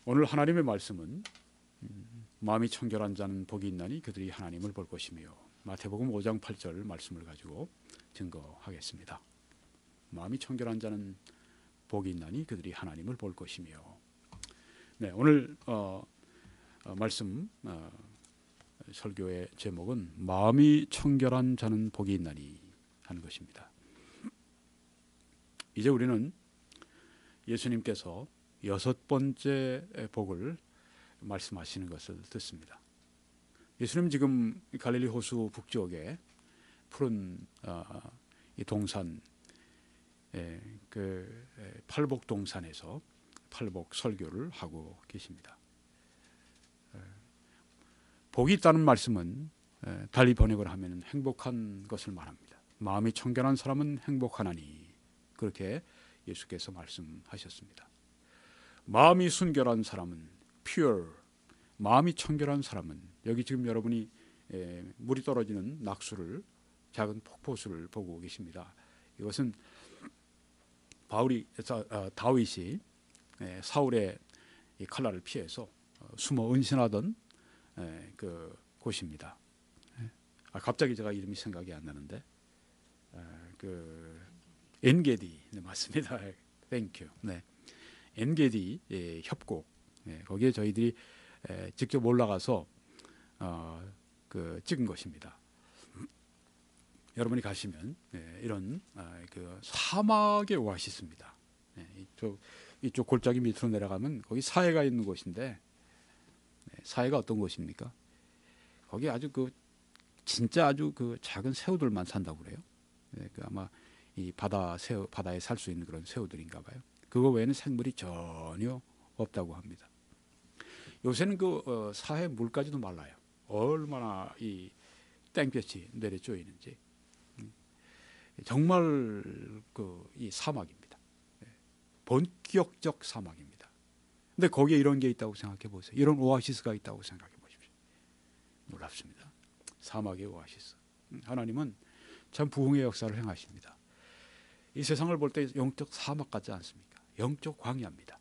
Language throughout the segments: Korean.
오늘 하나님의 말씀은 마음이 청결한 자는 복이 있나니 그들이 하나님을 볼 것이며, 마태복음 5장 8절 말씀을 가지고 증거하겠습니다. 마음이 청결한 자는 복이 있나니 그들이 하나님을 볼 것이며. 네, 오늘 말씀 설교의 제목은 마음이 청결한 자는 복이 있나니 하는 것입니다. 이제 우리는 예수님께서 6번째 복을 말씀하시는 것을 듣습니다. 예수님 지금 갈릴리 호수 북쪽에 푸른 이 동산, 그 팔복 동산에서 팔복 설교를 하고 계십니다. 복이 있다는 말씀은 달리 번역을 하면 행복한 것을 말합니다. 마음이 청결한 사람은 행복하나니, 그렇게 예수께서 말씀하셨습니다. 마음이 순결한 사람은 pure, 마음이 청결한 사람은, 여기 지금 여러분이 물이 떨어지는 낙수를, 작은 폭포수를 보고 계십니다. 이것은 다윗이 사울의 이 칼날을 피해서 숨어 은신하던 그 곳입니다. 갑자기 제가 이름이 생각이 안 나는데, 그 엔게디, 네, 맞습니다. 땡큐. 네, 엔게디 협곡, 거기에 저희들이 직접 올라가서 그 찍은 것입니다. 여러분이 가시면 이런 그 사막의 오아시스입니다. 이쪽 골짜기 밑으로 내려가면 거기 사해가 있는 곳인데, 사해가 어떤 곳입니까? 거기 아주 진짜 아주 작은 새우들만 산다고 그래요. 그 아마 이 바다에 살 수 있는 그런 새우들인가 봐요. 그거 외에는 생물이 전혀 없다고 합니다. 요새는 사해 물까지도 말라요. 얼마나 이 땡볕이 내려 쪼이는지. 정말 이 사막입니다. 본격적 사막입니다. 근데 거기에 이런 게 있다고 생각해 보세요. 이런 오아시스가 있다고 생각해 보십시오. 놀랍습니다. 사막의 오아시스. 하나님은 참 부흥의 역사를 행하십니다. 이 세상을 볼 때 영적 사막 같지 않습니까? 영적 광야입니다.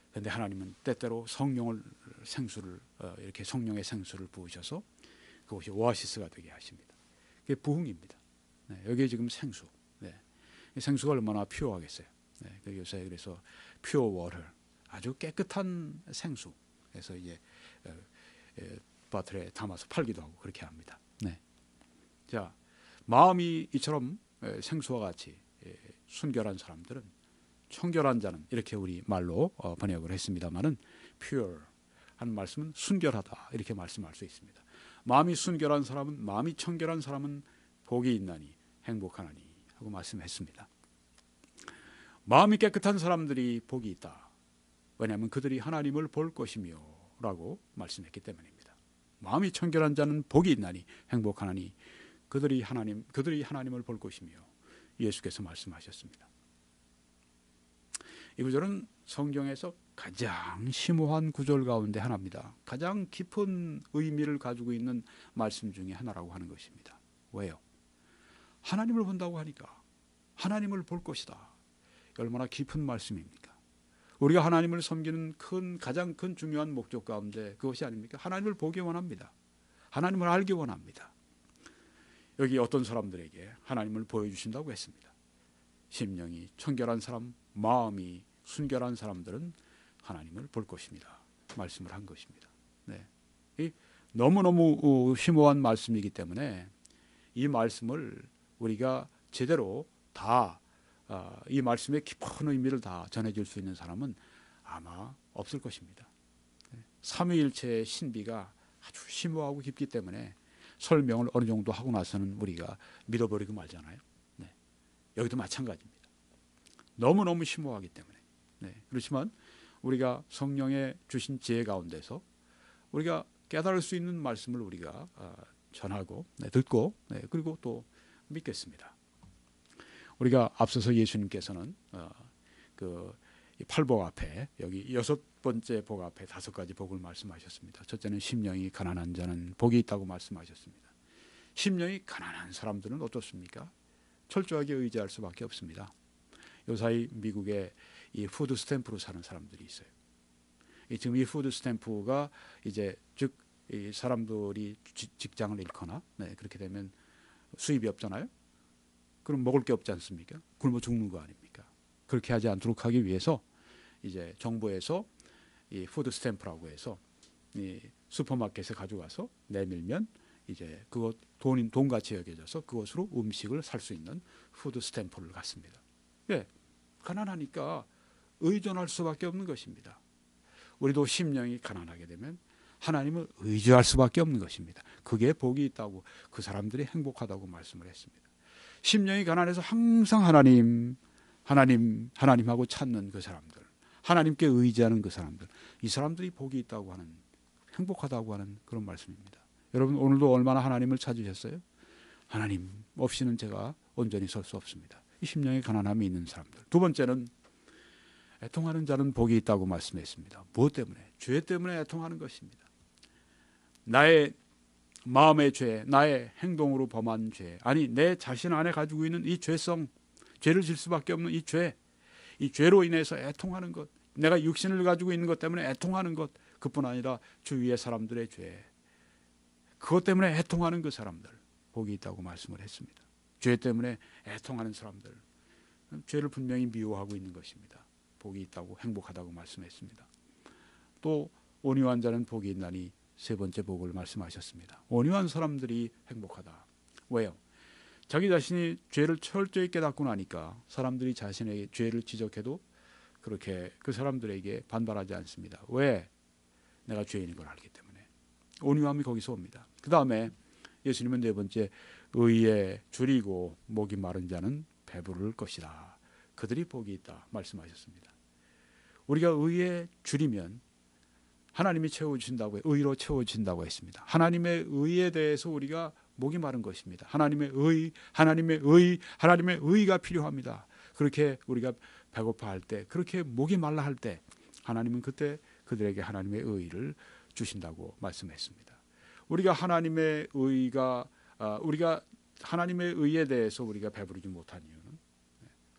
그런데 하나님은 때때로 생수를 이렇게 성령의 생수를 부으셔서 그것이 오아시스가 되게 하십니다. 그게 부흥입니다. 네, 여기에 지금 생수. 네, 이 생수가 얼마나 퓨어하겠어요. 네, 요새 그래서 퓨어 워터, 아주 깨끗한 생수. 그래서 이제 바틀에 담아서 팔기도 하고 그렇게 합니다. 네. 자, 마음이 이처럼 생수와 같이 순결한 사람들은, 청결한 자는, 이렇게 우리 말로 번역을 했습니다만은 pure 하는 말씀은 순결하다, 이렇게 말씀할 수 있습니다. 마음이 순결한 사람은, 마음이 청결한 사람은 복이 있나니 행복하나니 하고 말씀했습니다. 마음이 깨끗한 사람들이 복이 있다. 왜냐하면 그들이 하나님을 볼 것이며 라고 말씀했기 때문입니다. 마음이 청결한 자는 복이 있나니 행복하나니 그들이 하나님을 볼 것이며, 예수께서 말씀하셨습니다. 이 구절은 성경에서 가장 심오한 구절 가운데 하나입니다. 가장 깊은 의미를 가지고 있는 말씀 중에 하나라고 하는 것입니다. 왜요? 하나님을 본다고 하니까 하나님을 볼 것이다. 얼마나 깊은 말씀입니까? 우리가 하나님을 섬기는 가장 큰 중요한 목적 가운데 그것이 아닙니까? 하나님을 보기 원합니다. 하나님을 알기 원합니다. 여기 어떤 사람들에게 하나님을 보여주신다고 했습니다. 심령이 청결한 사람, 마음이 순결한 사람들은 하나님을 볼 것입니다. 말씀을 한 것입니다. 네. 너무너무 심오한 말씀이기 때문에 이 말씀을 우리가 제대로 다, 이 말씀의 깊은 의미를 다 전해줄 수 있는 사람은 아마 없을 것입니다. 삼위일체의 신비가 아주 심오하고 깊기 때문에 설명을 어느 정도 하고 나서는 우리가 믿어버리고 말잖아요. 네. 여기도 마찬가지입니다. 너무너무 심오하기 때문에. 네. 그렇지만 우리가 성령의 주신 지혜 가운데서 우리가 깨달을 수 있는 말씀을 우리가 전하고, 듣고, 그리고 또 믿겠습니다. 우리가 앞서서 예수님께서는 이 팔복 앞에, 여기 6번째 복 앞에 5가지 복을 말씀하셨습니다. 첫째는 심령이 가난한 자는 복이 있다고 말씀하셨습니다. 심령이 가난한 사람들은 어떻습니까? 철저하게 의지할 수밖에 없습니다. 요사이 미국에 이 푸드 스탬프로 사는 사람들이 있어요. 지금 이 푸드 스탬프가 이제 즉 이 사람들이 직장을 잃거나 그렇게 되면 수입이 없잖아요. 그럼 먹을 게 없지 않습니까? 굶어 죽는 거 아닙니까? 그렇게 하지 않도록 하기 위해서 이제 정부에서 이 푸드 스탬프라고 해서 이 슈퍼마켓에 가져가서 내밀면 이제 그것 돈 같이 여겨져서 그것으로 음식을 살 수 있는 푸드 스탬프를 갖습니다. 예, 가난하니까 의존할 수밖에 없는 것입니다. 우리도 심령이 가난하게 되면 하나님을 의지할 수밖에 없는 것입니다. 그게 복이 있다고 그 사람들이 행복하다고 말씀을 했습니다. 심령이 가난해서 항상 하나님하고 찾는 그 사람들, 하나님께 의지하는 그 사람들, 이 사람들이 복이 있다고 하는, 행복하다고 하는 그런 말씀입니다. 여러분 오늘도 얼마나 하나님을 찾으셨어요? 하나님 없이는 제가 온전히 설 수 없습니다. 이 심령의 가난함이 있는 사람들. 두 번째는 애통하는 자는 복이 있다고 말씀했습니다. 무엇 때문에? 죄 때문에 애통하는 것입니다. 나의 마음의 죄, 나의 행동으로 범한 죄, 아니 내 자신 안에 가지고 있는 이 죄성, 죄를 질 수밖에 없는 이 죄, 이 죄로 인해서 애통하는 것, 내가 육신을 가지고 있는 것 때문에 애통하는 것, 그뿐 아니라 주위의 사람들의 죄, 그것 때문에 애통하는 그 사람들 복이 있다고 말씀을 했습니다. 죄 때문에 애통하는 사람들, 죄를 분명히 미워하고 있는 것입니다. 복이 있다고, 행복하다고 말씀했습니다. 또 온유한 자는 복이 있나니 세 번째 복을 말씀하셨습니다. 온유한 사람들이 행복하다. 왜요? 자기 자신이 죄를 철저히 깨닫고 나니까 사람들이 자신의 죄를 지적해도 그렇게 그 사람들에게 반발하지 않습니다. 왜? 내가 죄인인 걸 알기 때문에. 온유함이 거기서 옵니다. 그 다음에 예수님은 네 번째, 의에 줄이고 목이 마른 자는 배부를 것이다. 그들이 복이 있다 말씀하셨습니다. 우리가 의에 줄이면 하나님이 채워주신다고, 의로 채워주신다고 했습니다. 하나님의 의에 대해서 우리가 목이 마른 것입니다. 하나님의 의가 필요합니다. 그렇게 우리가 배고파할 때, 그렇게 목이 말라 할 때 하나님은 그때 그들에게 하나님의 의를 주신다고 말씀했습니다. 우리가 하나님의 의에 대해서 우리가 배부르지 못한 이유는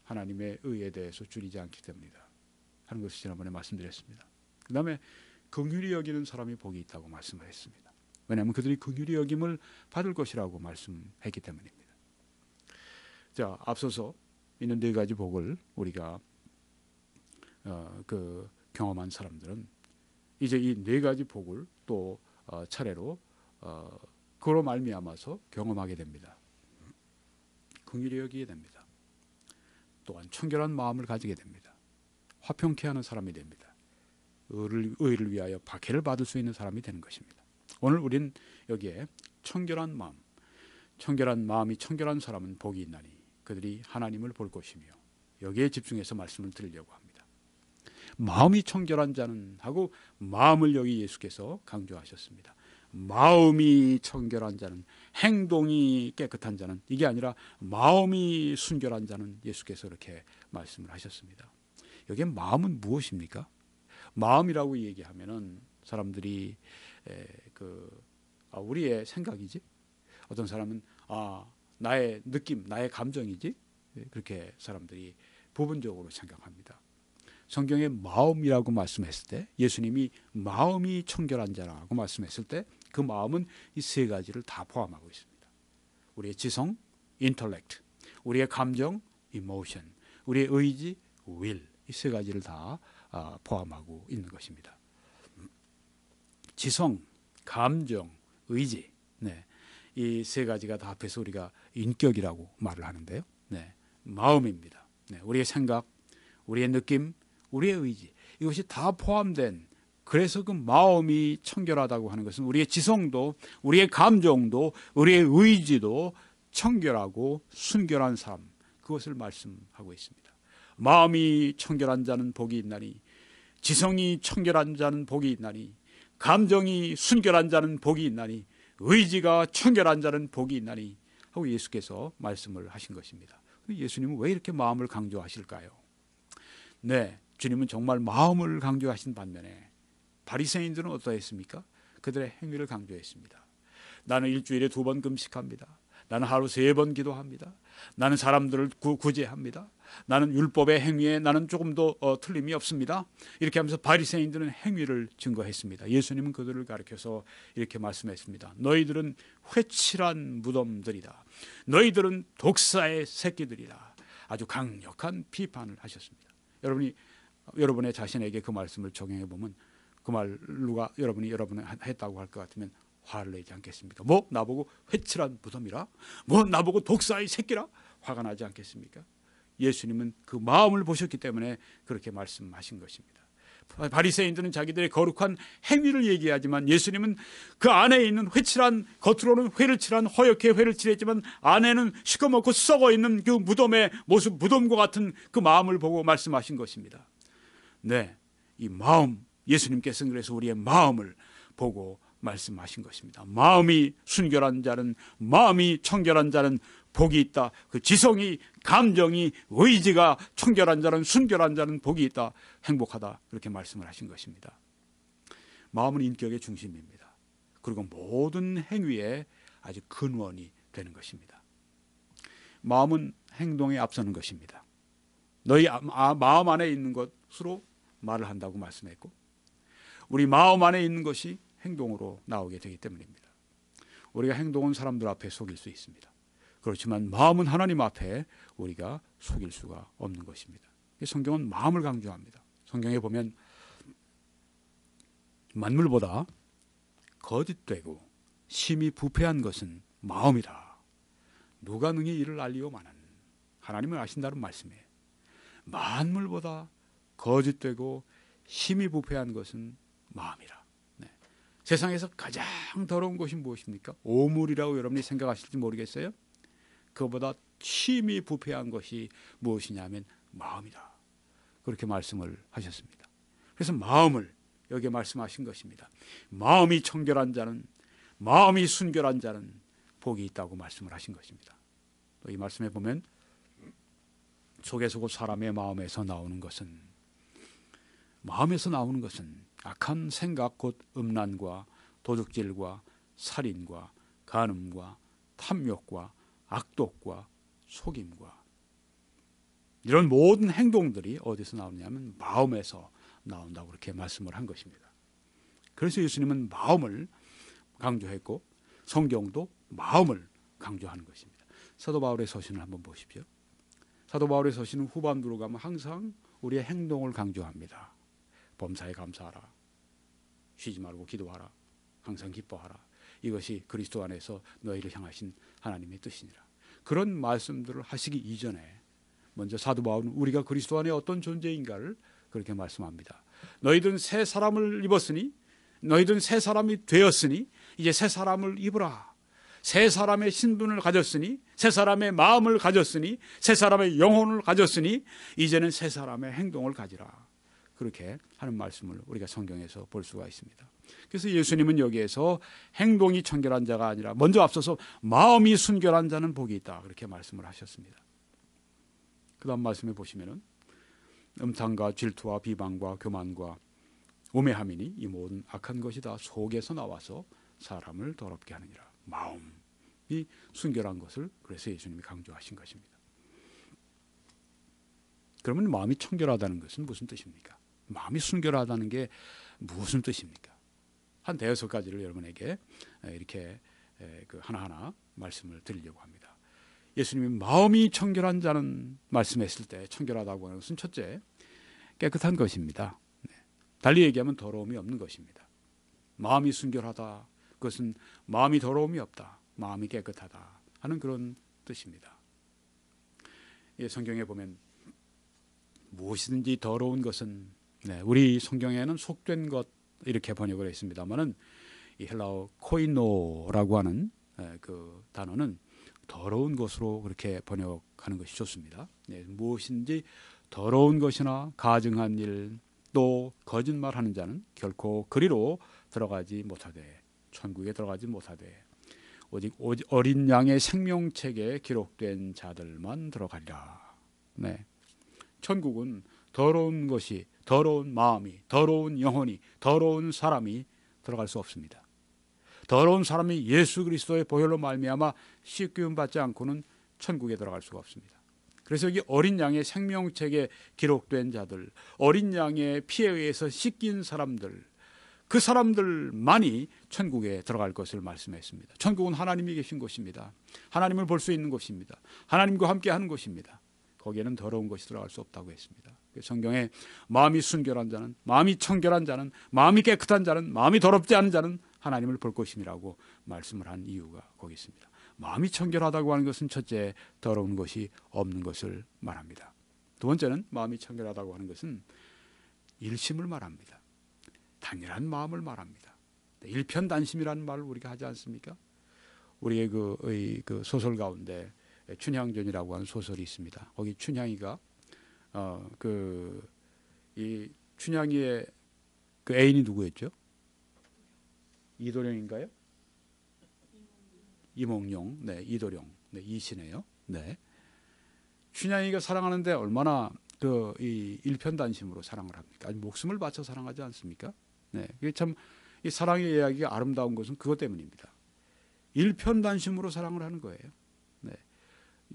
하나님의 의에 대해서 줄이지 않기 때문이다 하는 것을 지난번에 말씀드렸습니다. 그 다음에 긍휼히 여기는 사람이 복이 있다고 말씀을 했습니다. 왜냐하면 그들이 긍휼히 여김을 받을 것이라고 말씀했기 때문입니다. 자, 앞서서 있는 네 가지 복을 우리가 경험한 사람들은 이제 이 네 가지 복을 또 차례로 그로 말미암아서 경험하게 됩니다. 긍휼히 여기게 됩니다. 또한 청결한 마음을 가지게 됩니다. 화평케 하는 사람이 됩니다. 의를 위하여 박해를 받을 수 있는 사람이 되는 것입니다. 오늘 우리는 여기에 청결한 마음이 청결한 사람은 복이 있나니 그들이 하나님을 볼 것이며, 여기에 집중해서 말씀을 드리려고 합니다. 마음이 청결한 자는 하고 마음을 여기 예수께서 강조하셨습니다. 마음이 청결한 자는, 행동이 깨끗한 자는, 이게 아니라 마음이 순결한 자는 예수께서 이렇게 말씀을 하셨습니다. 여기에 마음은 무엇입니까? 마음이라고 얘기하면은 사람들이 우리의 생각이지, 어떤 사람은 나의 느낌, 나의 감정이지, 그렇게 사람들이 부분적으로 생각합니다. 성경에 마음이라고 말씀했을 때, 예수님이 마음이 청결한 자라고 말씀했을 때 그 마음은 이 세 가지를 다 포함하고 있습니다. 우리의 지성, intellect, 우리의 감정, emotion, 우리의 의지, will, 이 세 가지를 다 포함하고 있는 것입니다. 지성, 감정, 의지, 이 세 가지가 다 합해서 우리가 인격이라고 말을 하는데요. 마음입니다. 우리의 생각, 우리의 느낌, 우리의 의지, 이것이 다 포함된, 그래서 그 마음이 청결하다고 하는 것은 우리의 지성도, 우리의 감정도, 우리의 의지도 청결하고 순결한 삶, 그것을 말씀하고 있습니다. 마음이 청결한 자는 복이 있나니, 지성이 청결한 자는 복이 있나니, 감정이 순결한 자는 복이 있나니, 의지가 청결한 자는 복이 있나니 하고 예수께서 말씀을 하신 것입니다. 예수님은 왜 이렇게 마음을 강조하실까요? 주님은 정말 마음을 강조하신 반면에 바리새인들은 어떠했습니까? 그들의 행위를 강조했습니다. 나는 일주일에 2번 금식합니다. 나는 하루 3번 기도합니다. 나는 사람들을 구제합니다. 나는 율법의 행위에 나는 조금도 틀림이 없습니다. 이렇게 하면서 바리새인들은 행위를 증거했습니다. 예수님은 그들을 가리켜서 이렇게 말씀했습니다. 너희들은 회칠한 무덤들이다. 너희들은 독사의 새끼들이다. 아주 강력한 비판을 하셨습니다. 여러분이 여러분의 자신에게 그 말씀을 적용해 보면 그 말로가 여러분이 했다고 할 것 같으면 화를 내지 않겠습니까? 뭐 나보고 회칠한 무덤이라? 뭐 나보고 독사의 새끼라? 화가 나지 않겠습니까? 예수님은 그 마음을 보셨기 때문에 그렇게 말씀하신 것입니다. 바리새인들은 자기들의 거룩한 행위를 얘기하지만 예수님은 그 안에 있는 회칠한, 겉으로는 회를 칠한 허옇게 회를 칠했지만 안에는 시커멓고 썩어 있는 그 무덤의 모습, 무덤과 같은 그 마음을 보고 말씀하신 것입니다. 네, 이 마음, 예수님께서는 그래서 우리의 마음을 보고 말씀하신 것입니다. 마음이 순결한 자는, 마음이 청결한 자는 복이 있다. 그 지성이, 감정이, 의지가 청결한 자는, 순결한 자는 복이 있다. 행복하다. 그렇게 말씀을 하신 것입니다. 마음은 인격의 중심입니다. 그리고 모든 행위의 아주 근원이 되는 것입니다. 마음은 행동에 앞서는 것입니다. 너희 마음 안에 있는 것으로 말을 한다고 말씀했고, 우리 마음 안에 있는 것이 행동으로 나오게 되기 때문입니다. 우리가 행동은 사람들 앞에 속일 수 있습니다. 그렇지만 마음은 하나님 앞에 우리가 속일 수가 없는 것입니다. 성경은 마음을 강조합니다. 성경에 보면 만물보다 거짓되고 심히 부패한 것은 마음이라. 누가 능히 이를 알리오마는. 하나님을 아신다는 말씀이에요. 만물보다 거짓되고 심히 부패한 것은 마음이라. 네. 세상에서 가장 더러운 것이 무엇입니까? 오물이라고 여러분이 생각하실지 모르겠어요. 그보다 심히 부패한 것이 무엇이냐면 마음이다. 그렇게 말씀을 하셨습니다. 그래서 마음을 여기에 말씀하신 것입니다. 마음이 청결한 자는, 마음이 순결한 자는 복이 있다고 말씀을 하신 것입니다. 또 이 말씀에 보면 속에서 곧 사람의 마음에서 나오는 것은, 마음에서 나오는 것은 악한 생각 곧 음란과 도둑질과 살인과 간음과 탐욕과 악독과 속임과, 이런 모든 행동들이 어디서 나오냐면 마음에서 나온다고 그렇게 말씀을 한 것입니다. 그래서 예수님은 마음을 강조했고 성경도 마음을 강조하는 것입니다. 사도 바울의 서신을 한번 보십시오. 사도 바울의 서신은 후반부로 가면 항상 우리의 행동을 강조합니다. 범사에 감사하라. 쉬지 말고 기도하라. 항상 기뻐하라. 이것이 그리스도 안에서 너희를 향하신 하나님의 뜻이니라. 그런 말씀들을 하시기 이전에 먼저 사도 바울은 우리가 그리스도 안에 어떤 존재인가를 그렇게 말씀합니다. 너희들은 새 사람을 입었으니, 너희들은 새 사람이 되었으니 이제 새 사람을 입으라. 새 사람의 신분을 가졌으니, 새 사람의 마음을 가졌으니, 새 사람의 영혼을 가졌으니 이제는 새 사람의 행동을 가지라. 그렇게 하는 말씀을 우리가 성경에서 볼 수가 있습니다. 그래서 예수님은 여기에서 행동이 청결한 자가 아니라 먼저 앞서서 마음이 순결한 자는 복이 있다. 그렇게 말씀을 하셨습니다. 그 다음 말씀에 보시면은 음탕과 질투와 비방과 교만과 우매함이니 이 모든 악한 것이 다 속에서 나와서 사람을 더럽게 하느니라. 마음이 순결한 것을 그래서 예수님이 강조하신 것입니다. 그러면 마음이 청결하다는 것은 무슨 뜻입니까? 마음이 순결하다는 게 무슨 뜻입니까? 한 대여섯 가지를 여러분에게 이렇게 하나하나 말씀을 드리려고 합니다. 예수님이 마음이 청결한 자는 말씀했을 때 청결하다고 하는 것은 첫째, 깨끗한 것입니다. 달리 얘기하면 더러움이 없는 것입니다. 마음이 순결하다, 그것은 마음이 더러움이 없다, 마음이 깨끗하다 하는 그런 뜻입니다. 성경에 보면 무엇이든지 더러운 것은, 우리 성경에는 속된 것 이렇게 번역을 했습니다만은 이 헬라어 코이노라고 하는 그 단어는 더러운 것으로 그렇게 번역하는 것이 좋습니다. 무엇인지 더러운 것이나 가증한 일, 또 거짓말하는 자는 결코 그리로 들어가지 못하되, 천국에 들어가지 못하되 오직 어린 양의 생명책에 기록된 자들만 들어가리라. 천국은 더러운 것이, 더러운 마음이, 더러운 영혼이, 더러운 사람이 들어갈 수 없습니다. 더러운 사람이 예수 그리스도의 보혈로 말미암아 씻기움 받지 않고는 천국에 들어갈 수가 없습니다. 그래서 여기 어린 양의 생명책에 기록된 자들, 어린 양의 피에 의해서 씻긴 사람들, 그 사람들만이 천국에 들어갈 것을 말씀했습니다. 천국은 하나님이 계신 곳입니다. 하나님을 볼 수 있는 곳입니다. 하나님과 함께 하는 곳입니다. 거기에는 더러운 것이 들어갈 수 없다고 했습니다. 성경에 마음이 순결한 자는, 마음이 청결한 자는, 마음이 깨끗한 자는, 마음이 더럽지 않은 자는 하나님을 볼 것임이라고 말씀을 한 이유가 거기 있습니다. 마음이 청결하다고 하는 것은 첫째, 더러운 것이 없는 것을 말합니다. 두 번째는 마음이 청결하다고 하는 것은 일심을 말합니다. 단일한 마음을 말합니다. 일편단심이라는 말을 우리가 하지 않습니까? 우리의 그 소설 가운데 춘향전이라고 하는 소설이 있습니다. 거기 춘향이가 이 춘향이의 그 애인이 누구였죠? 이도령인가요? 이몽룡, 네, 이도령, 네, 이시네요. 네, 춘향이가 사랑하는데 얼마나 이 일편단심으로 사랑을 합니까? 아니, 목숨을 바쳐 사랑하지 않습니까? 네, 이게 참 이 사랑의 이야기가 아름다운 것은 그것 때문입니다. 일편단심으로 사랑을 하는 거예요. 네,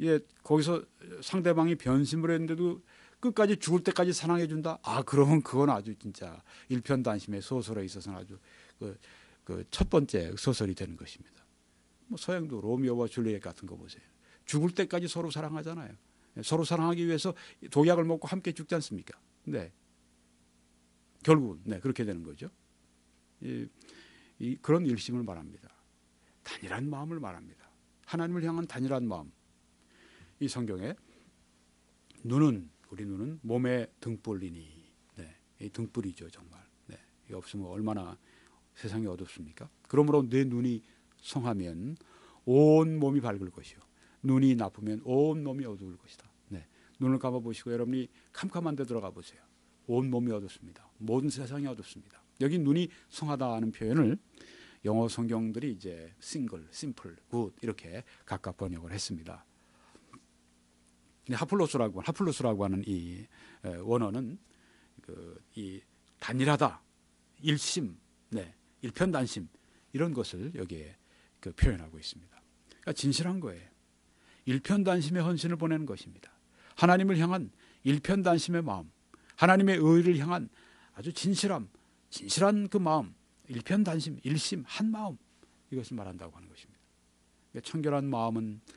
예, 거기서 상대방이 변심을 했는데도 끝까지 죽을 때까지 사랑해 준다. 그러면 그건 아주 진짜 일편단심의 소설에 있어서는 아주 그 첫 번째 소설이 되는 것입니다. 뭐 서양도 로미오와 줄리엣 같은 거 보세요. 죽을 때까지 서로 사랑하잖아요. 서로 사랑하기 위해서 독약을 먹고 함께 죽지 않습니까? 네, 결국은 네, 그렇게 되는 거죠. 그런 일심을 말합니다. 단일한 마음을 말합니다. 하나님을 향한 단일한 마음. 이 성경에 우리 눈은 몸의 등불이니, 네, 이 등불이죠 정말. 네, 이게 없으면 얼마나 세상이 어둡습니까? 그러므로 내 눈이 성하면 온 몸이 밝을 것이요, 눈이 나쁘면 온 몸이 어두울 것이다. 네, 눈을 감아 보시고 여러분이 캄캄한 데 들어가 보세요. 온 몸이 어둡습니다. 모든 세상이 어둡습니다. 여기 눈이 성하다는 표현을 영어 성경들이 이제 싱글, 심플, 굿 이렇게 각각 번역을 했습니다. 하플로스라고 하는 이 원어는 이 단일하다, 일심, 네, 일편단심 이런 것을 여기에 표현하고 있습니다. 그러니까 진실한 거예요. 일편단심의 헌신을 보내는 것입니다. 하나님을 향한 일편단심의 마음, 하나님의 의를 향한 아주 진실한 그 마음, 일편단심, 일심, 한 마음, 이것을 말한다고 하는 것입니다. 청결한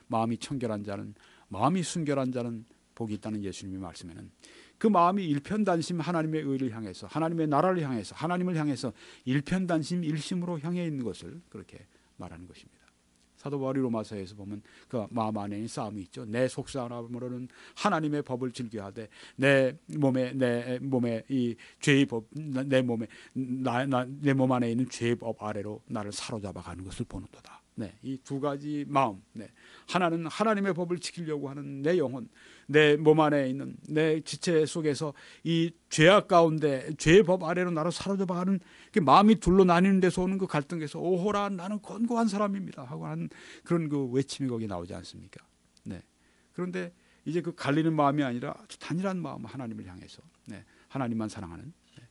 마음이 청결한 자는, 마음이 순결한 자는 복이 있다는 예수님의 말씀에는 그 마음이 일편단심 하나님의 의를 향해서, 하나님의 나라를 향해서, 하나님을 향해서 일편단심 일심으로 향해 있는 것을 그렇게 말하는 것입니다. 사도 바울이 로마서에서 보면 그 마음 안에 싸움이 있죠. 내 속사람으로는 하나님의 법을 즐겨하되 내 몸에 이 죄의 법, 내 몸 안에 있는 죄의 법 아래로 나를 사로잡아 가는 것을 보는도다. 네, 이 두 가지 마음. 네, 하나는 하나님의 법을 지키려고 하는 내 영혼, 내 몸 안에 있는 내 지체 속에서 이 죄악 가운데 죄의 법 아래로 나를 사로잡아 가는 마음이 둘로 나뉘는 데서 오는 그 갈등에서 오호라 나는 권고한 사람입니다 하고 하는 그런 그 외침이 거기 나오지 않습니까? 네. 그런데 이제 그 갈리는 마음이 아니라 아주 단일한 마음, 하나님을 향해서, 네, 하나님만 사랑하는, 네,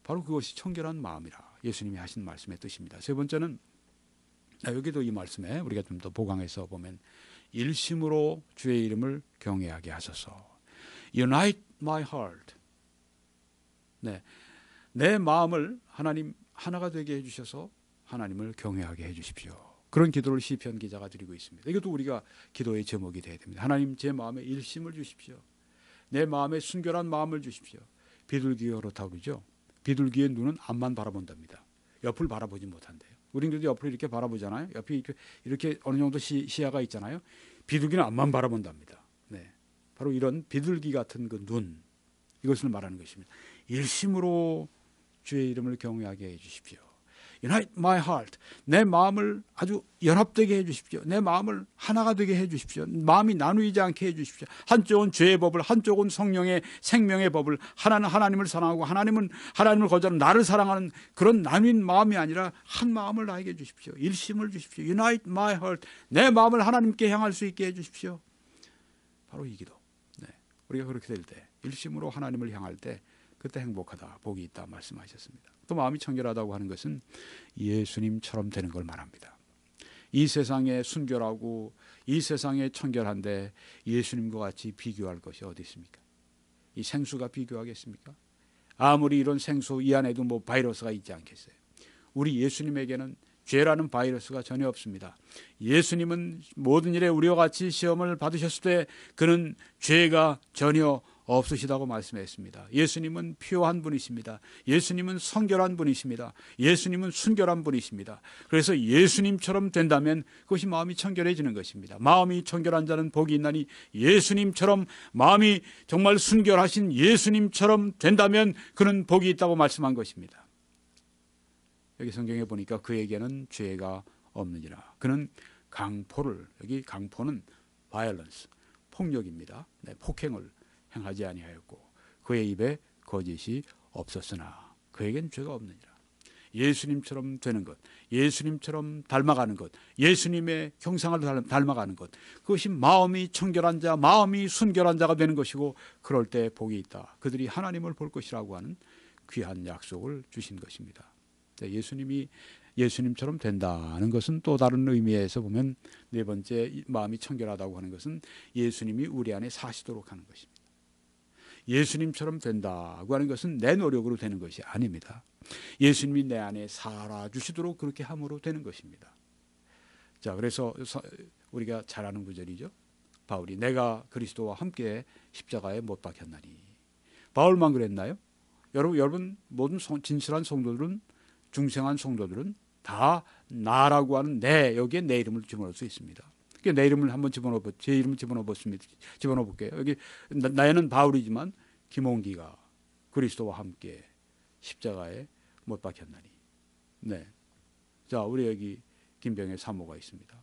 바로 그것이 청결한 마음이라 예수님이 하신 말씀의 뜻입니다. 세 번째는 여기도 이 말씀에 우리가 좀 더 보강해서 보면 일심으로 주의 이름을 경외하게 하소서. Unite my heart. 네, 내 마음을 하나님 하나가 되게 해주셔서 하나님을 경외하게 해주십시오. 그런 기도를 시편 기자가 드리고 있습니다. 이것도 우리가 기도의 제목이 되어야 됩니다. 하나님, 제 마음에 일심을 주십시오. 내 마음에 순결한 마음을 주십시오. 비둘기가 그렇다고 그러죠. 비둘기의 눈은 앞만 바라본답니다. 옆을 바라보지 못한대요. 우리도 옆을 이렇게 바라보잖아요. 옆이 이렇게 어느 정도 시야가 있잖아요. 비둘기는 앞만 바라본답니다. 네, 바로 이런 비둘기 같은 그 눈, 이것을 말하는 것입니다. 일심으로 주의 이름을 경외하게 해주십시오. Unite my heart. 내 마음을 아주 연합되게 해주십시오. 내 마음을 하나가 되게 해주십시오. 마음이 나누이지 않게 해주십시오. 한쪽은 죄의 법을, 한쪽은 성령의 생명의 법을, 하나는 하나님을 사랑하고 하나님은 하나님을 거절하는 나를 사랑하는 그런 나뉜 마음이 아니라 한 마음을 나에게 해주십시오. 일심을 주십시오. Unite my heart. 내 마음을 하나님께 향할 수 있게 해주십시오. 바로 이 기도. 네, 우리가 그렇게 될 때, 일심으로 하나님을 향할 때 그때 행복하다, 복이 있다 말씀하셨습니다. 또 마음이 청결하다고 하는 것은 예수님처럼 되는 걸 말합니다. 이 세상에 순결하고 이 세상에 청결한데 예수님과 같이 비교할 것이 어디 있습니까? 이 생수가 비교하겠습니까? 아무리 이런 생수 이 안에도 뭐 바이러스가 있지 않겠어요? 우리 예수님에게는 죄라는 바이러스가 전혀 없습니다. 예수님은 모든 일에 우리와 같이 시험을 받으셨을 때 그는 죄가 전혀 없으시다고 말씀했습니다. 예수님은 피오한 분이십니다. 예수님은 성결한 분이십니다. 예수님은 순결한 분이십니다. 그래서 예수님처럼 된다면 그것이 마음이 청결해지는 것입니다. 마음이 청결한 자는 복이 있나니 예수님처럼 마음이 정말 순결하신 예수님처럼 된다면 그는 복이 있다고 말씀한 것입니다. 여기 성경에 보니까 그에게는 죄가 없느니라. 그는 강포를, 여기 강포는 violence, 폭력입니다. 네, 폭행을 행하지 아니하였고 그의 입에 거짓이 없었으나 그에겐 죄가 없느니라. 예수님처럼 되는 것, 예수님처럼 닮아가는 것, 예수님의 형상을 닮아가는 것, 그것이 마음이 청결한 자, 마음이 순결한 자가 되는 것이고 그럴 때 복이 있다. 그들이 하나님을 볼 것이라고 하는 귀한 약속을 주신 것입니다. 예수님이 예수님처럼 된다는 것은 또 다른 의미에서 보면 네 번째 마음이 청결하다고 하는 것은 예수님이 우리 안에 사시도록 하는 것입니다. 예수님처럼 된다고 하는 것은 내 노력으로 되는 것이 아닙니다. 예수님이 내 안에 살아주시도록 그렇게 함으로 되는 것입니다. 자, 그래서 우리가 잘 아는 구절이죠. 바울이 내가 그리스도와 함께 십자가에 못 박혔나니. 바울만 그랬나요? 여러분 모든 진실한 성도들은, 중생한 성도들은 다 나라고 하는 내, 여기에 내 이름을 집어넣을 수 있습니다. 내 이름을 한번 제 이름을 집어넣어볼게요. 여기 나는 바울이지만 김홍기가 그리스도와 함께 십자가에 못 박혔나니. 네. 자, 우리 여기 김병혜 사모가 있습니다.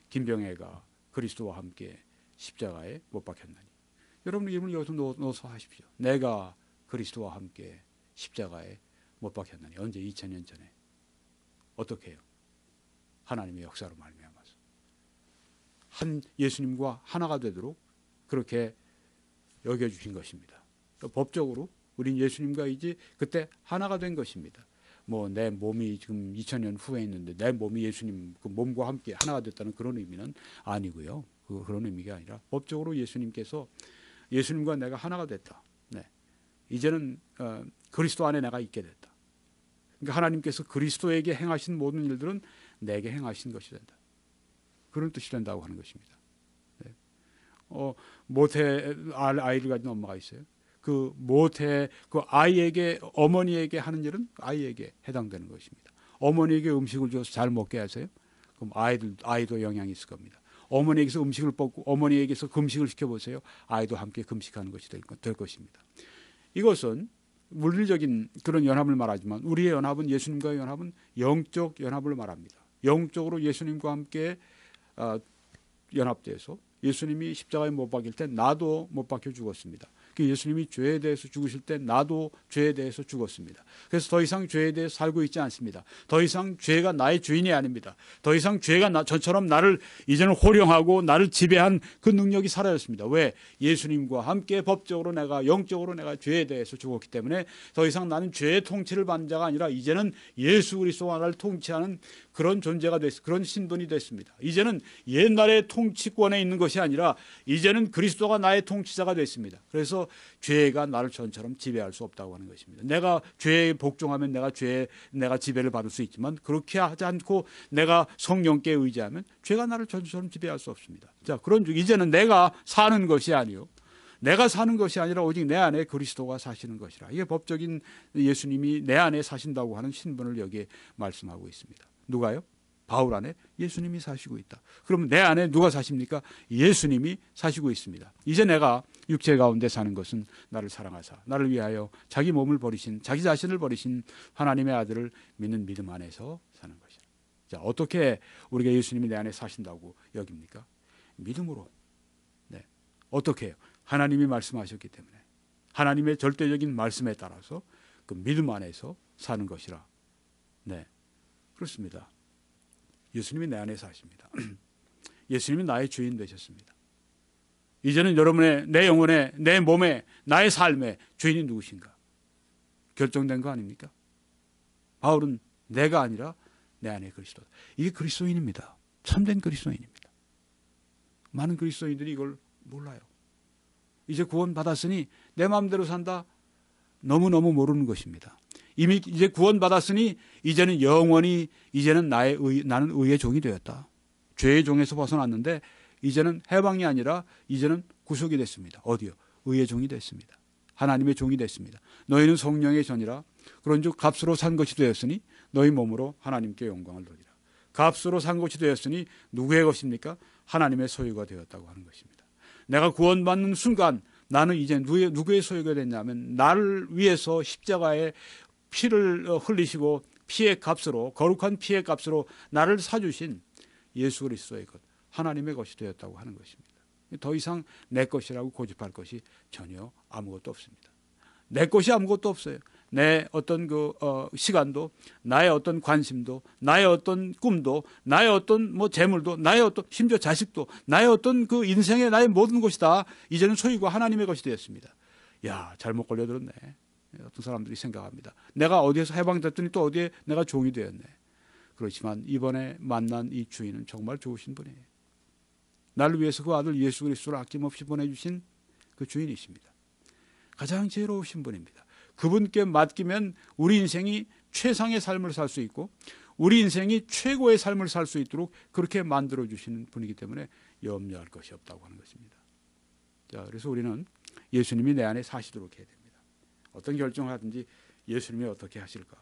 김병혜가 그리스도와 함께 십자가에 못 박혔나니. 여러분 이름을 여기서 넣어서 하십시오. 내가 그리스도와 함께 십자가에 못 박혔나니. 언제? 2000년 전에. 어떻게 해요? 하나님의 역사로 말미암아서 한 예수님과 하나가 되도록 그렇게 여겨주신 것입니다. 법적으로 우린 예수님과 이제 그때 하나가 된 것입니다. 뭐 내 몸이 지금 2000년 후에 있는데 내 몸이 예수님 그 몸과 함께 하나가 됐다는 그런 의미는 아니고요. 그런 의미가 아니라 법적으로 예수님께서 예수님과 내가 하나가 됐다. 네. 이제는 그리스도 안에 내가 있게 됐다. 그러니까 하나님께서 그리스도에게 행하신 모든 일들은 내게 행하신 것이 된다. 그런 뜻이 된다고 하는 것입니다. 네. 모태 아이를 가진 엄마가 있어요. 그 모태 그 아이에게 어머니에게 하는 일은 아이에게 해당되는 것입니다. 어머니에게 음식을 줘서 잘 먹게 하세요. 그럼 아이도 영향이 있을 겁니다. 어머니에게서 음식을 뽑고 어머니에게서 금식을 시켜보세요. 아이도 함께 금식하는 것이 될 것입니다. 이것은 물리적인 그런 연합을 말하지만 우리의 연합은 예수님과의 연합은 영적 연합을 말합니다. 영적으로 예수님과 함께 연합돼서 예수님이 십자가에 못 박힐 때 나도 못 박혀 죽었습니다. 예수님이 죄에 대해서 죽으실 때 나도 죄에 대해서 죽었습니다. 그래서 더 이상 죄에 대해서 살고 있지 않습니다. 더 이상 죄가 나의 주인이 아닙니다. 더 이상 죄가 저처럼 나를 이제는 호령하고 나를 지배한 그 능력이 사라졌습니다. 왜? 예수님과 함께 법적으로 내가 영적으로 내가 죄에 대해서 죽었기 때문에 더 이상 나는 죄의 통치를 받는 자가 아니라 이제는 예수 그리스도가 나를 통치하는 그런 존재가 그런 신분이 됐습니다. 이제는 옛날의 통치권에 있는 것이 아니라 이제는 그리스도가 나의 통치자가 됐습니다. 그래서 죄가 나를 전처럼 지배할 수 없다고 하는 것입니다. 내가 죄에 복종하면 내가 지배를 받을 수 있지만 그렇게 하지 않고 내가 성령께 의지하면 죄가 나를 전처럼 지배할 수 없습니다. 자, 그런 중 이제는 내가 사는 것이 아니요. 내가 사는 것이 아니라 오직 내 안에 그리스도가 사시는 것이라. 이게 법적인 예수님이 내 안에 사신다고 하는 신분을 여기에 말씀하고 있습니다. 누가요? 바울 안에 예수님이 사시고 있다. 그러면 내 안에 누가 사십니까? 예수님이 사시고 있습니다. 이제 내가 육체 가운데 사는 것은 나를 사랑하사 나를 위하여 자기 몸을 버리신 자기 자신을 버리신 하나님의 아들을 믿는 믿음 안에서 사는 것이다. 자, 어떻게 우리가 예수님이 내 안에 사신다고 여깁니까? 믿음으로. 네. 어떻게 해요? 하나님이 말씀하셨기 때문에 하나님의 절대적인 말씀에 따라서 그 믿음 안에서 사는 것이라. 네, 그렇습니다. 예수님이 내 안에 사십니다. 예수님이 나의 주인 되셨습니다. 이제는 여러분의 내 영혼의 내 몸의 나의 삶의 주인이 누구신가? 결정된 거 아닙니까? 바울은 내가 아니라 내 안에 그리스도다. 이게 그리스도인입니다. 참된 그리스도인입니다. 많은 그리스도인들이 이걸 몰라요. 이제 구원받았으니 내 마음대로 산다. 너무너무 모르는 것입니다. 이미 이제 구원받았으니 이제는 영원히 이제는 나는 의의 종이 되었다. 죄의 종에서 벗어났는데 이제는 해방이 아니라 이제는 구속이 됐습니다. 어디요? 의의 종이 됐습니다. 하나님의 종이 됐습니다. 너희는 성령의 전이라. 그런즉 값으로 산 것이 되었으니 너희 몸으로 하나님께 영광을 돌리라. 값으로 산 것이 되었으니 누구의 것입니까? 하나님의 소유가 되었다고 하는 것입니다. 내가 구원받는 순간 나는 이제 누구의 소유가 됐냐면 나를 위해서 십자가에 피를 흘리시고 피의 값으로, 거룩한 피의 값으로 나를 사주신 예수 그리스도의 것, 하나님의 것이 되었다고 하는 것입니다. 더 이상 내 것이라고 고집할 것이 전혀 아무것도 없습니다. 내 것이 아무것도 없어요. 내 어떤 시간도, 나의 어떤 관심도, 나의 어떤 꿈도, 나의 어떤 재물도, 나의 어떤 심지어 자식도, 나의 어떤 인생의 나의 모든 것이 다 이제는 소유가 하나님의 것이 되었습니다. 야, 잘못 걸려들었네. 어떤 사람들이 생각합니다. 내가 어디에서 해방됐더니 또 어디에 내가 종이 되었네. 그렇지만 이번에 만난 이 주인은 정말 좋으신 분이에요. 나를 위해서 그 아들 예수 그리스도를 아낌없이 보내주신 그 주인이십니다. 가장 지혜로우신 분입니다. 그분께 맡기면 우리 인생이 최상의 삶을 살 수 있고 우리 인생이 최고의 삶을 살 수 있도록 그렇게 만들어주시는 분이기 때문에 염려할 것이 없다고 하는 것입니다. 자, 그래서 우리는 예수님이 내 안에 사시도록 해야 됩니다. 어떤 결정을 하든지 예수님이 어떻게 하실까?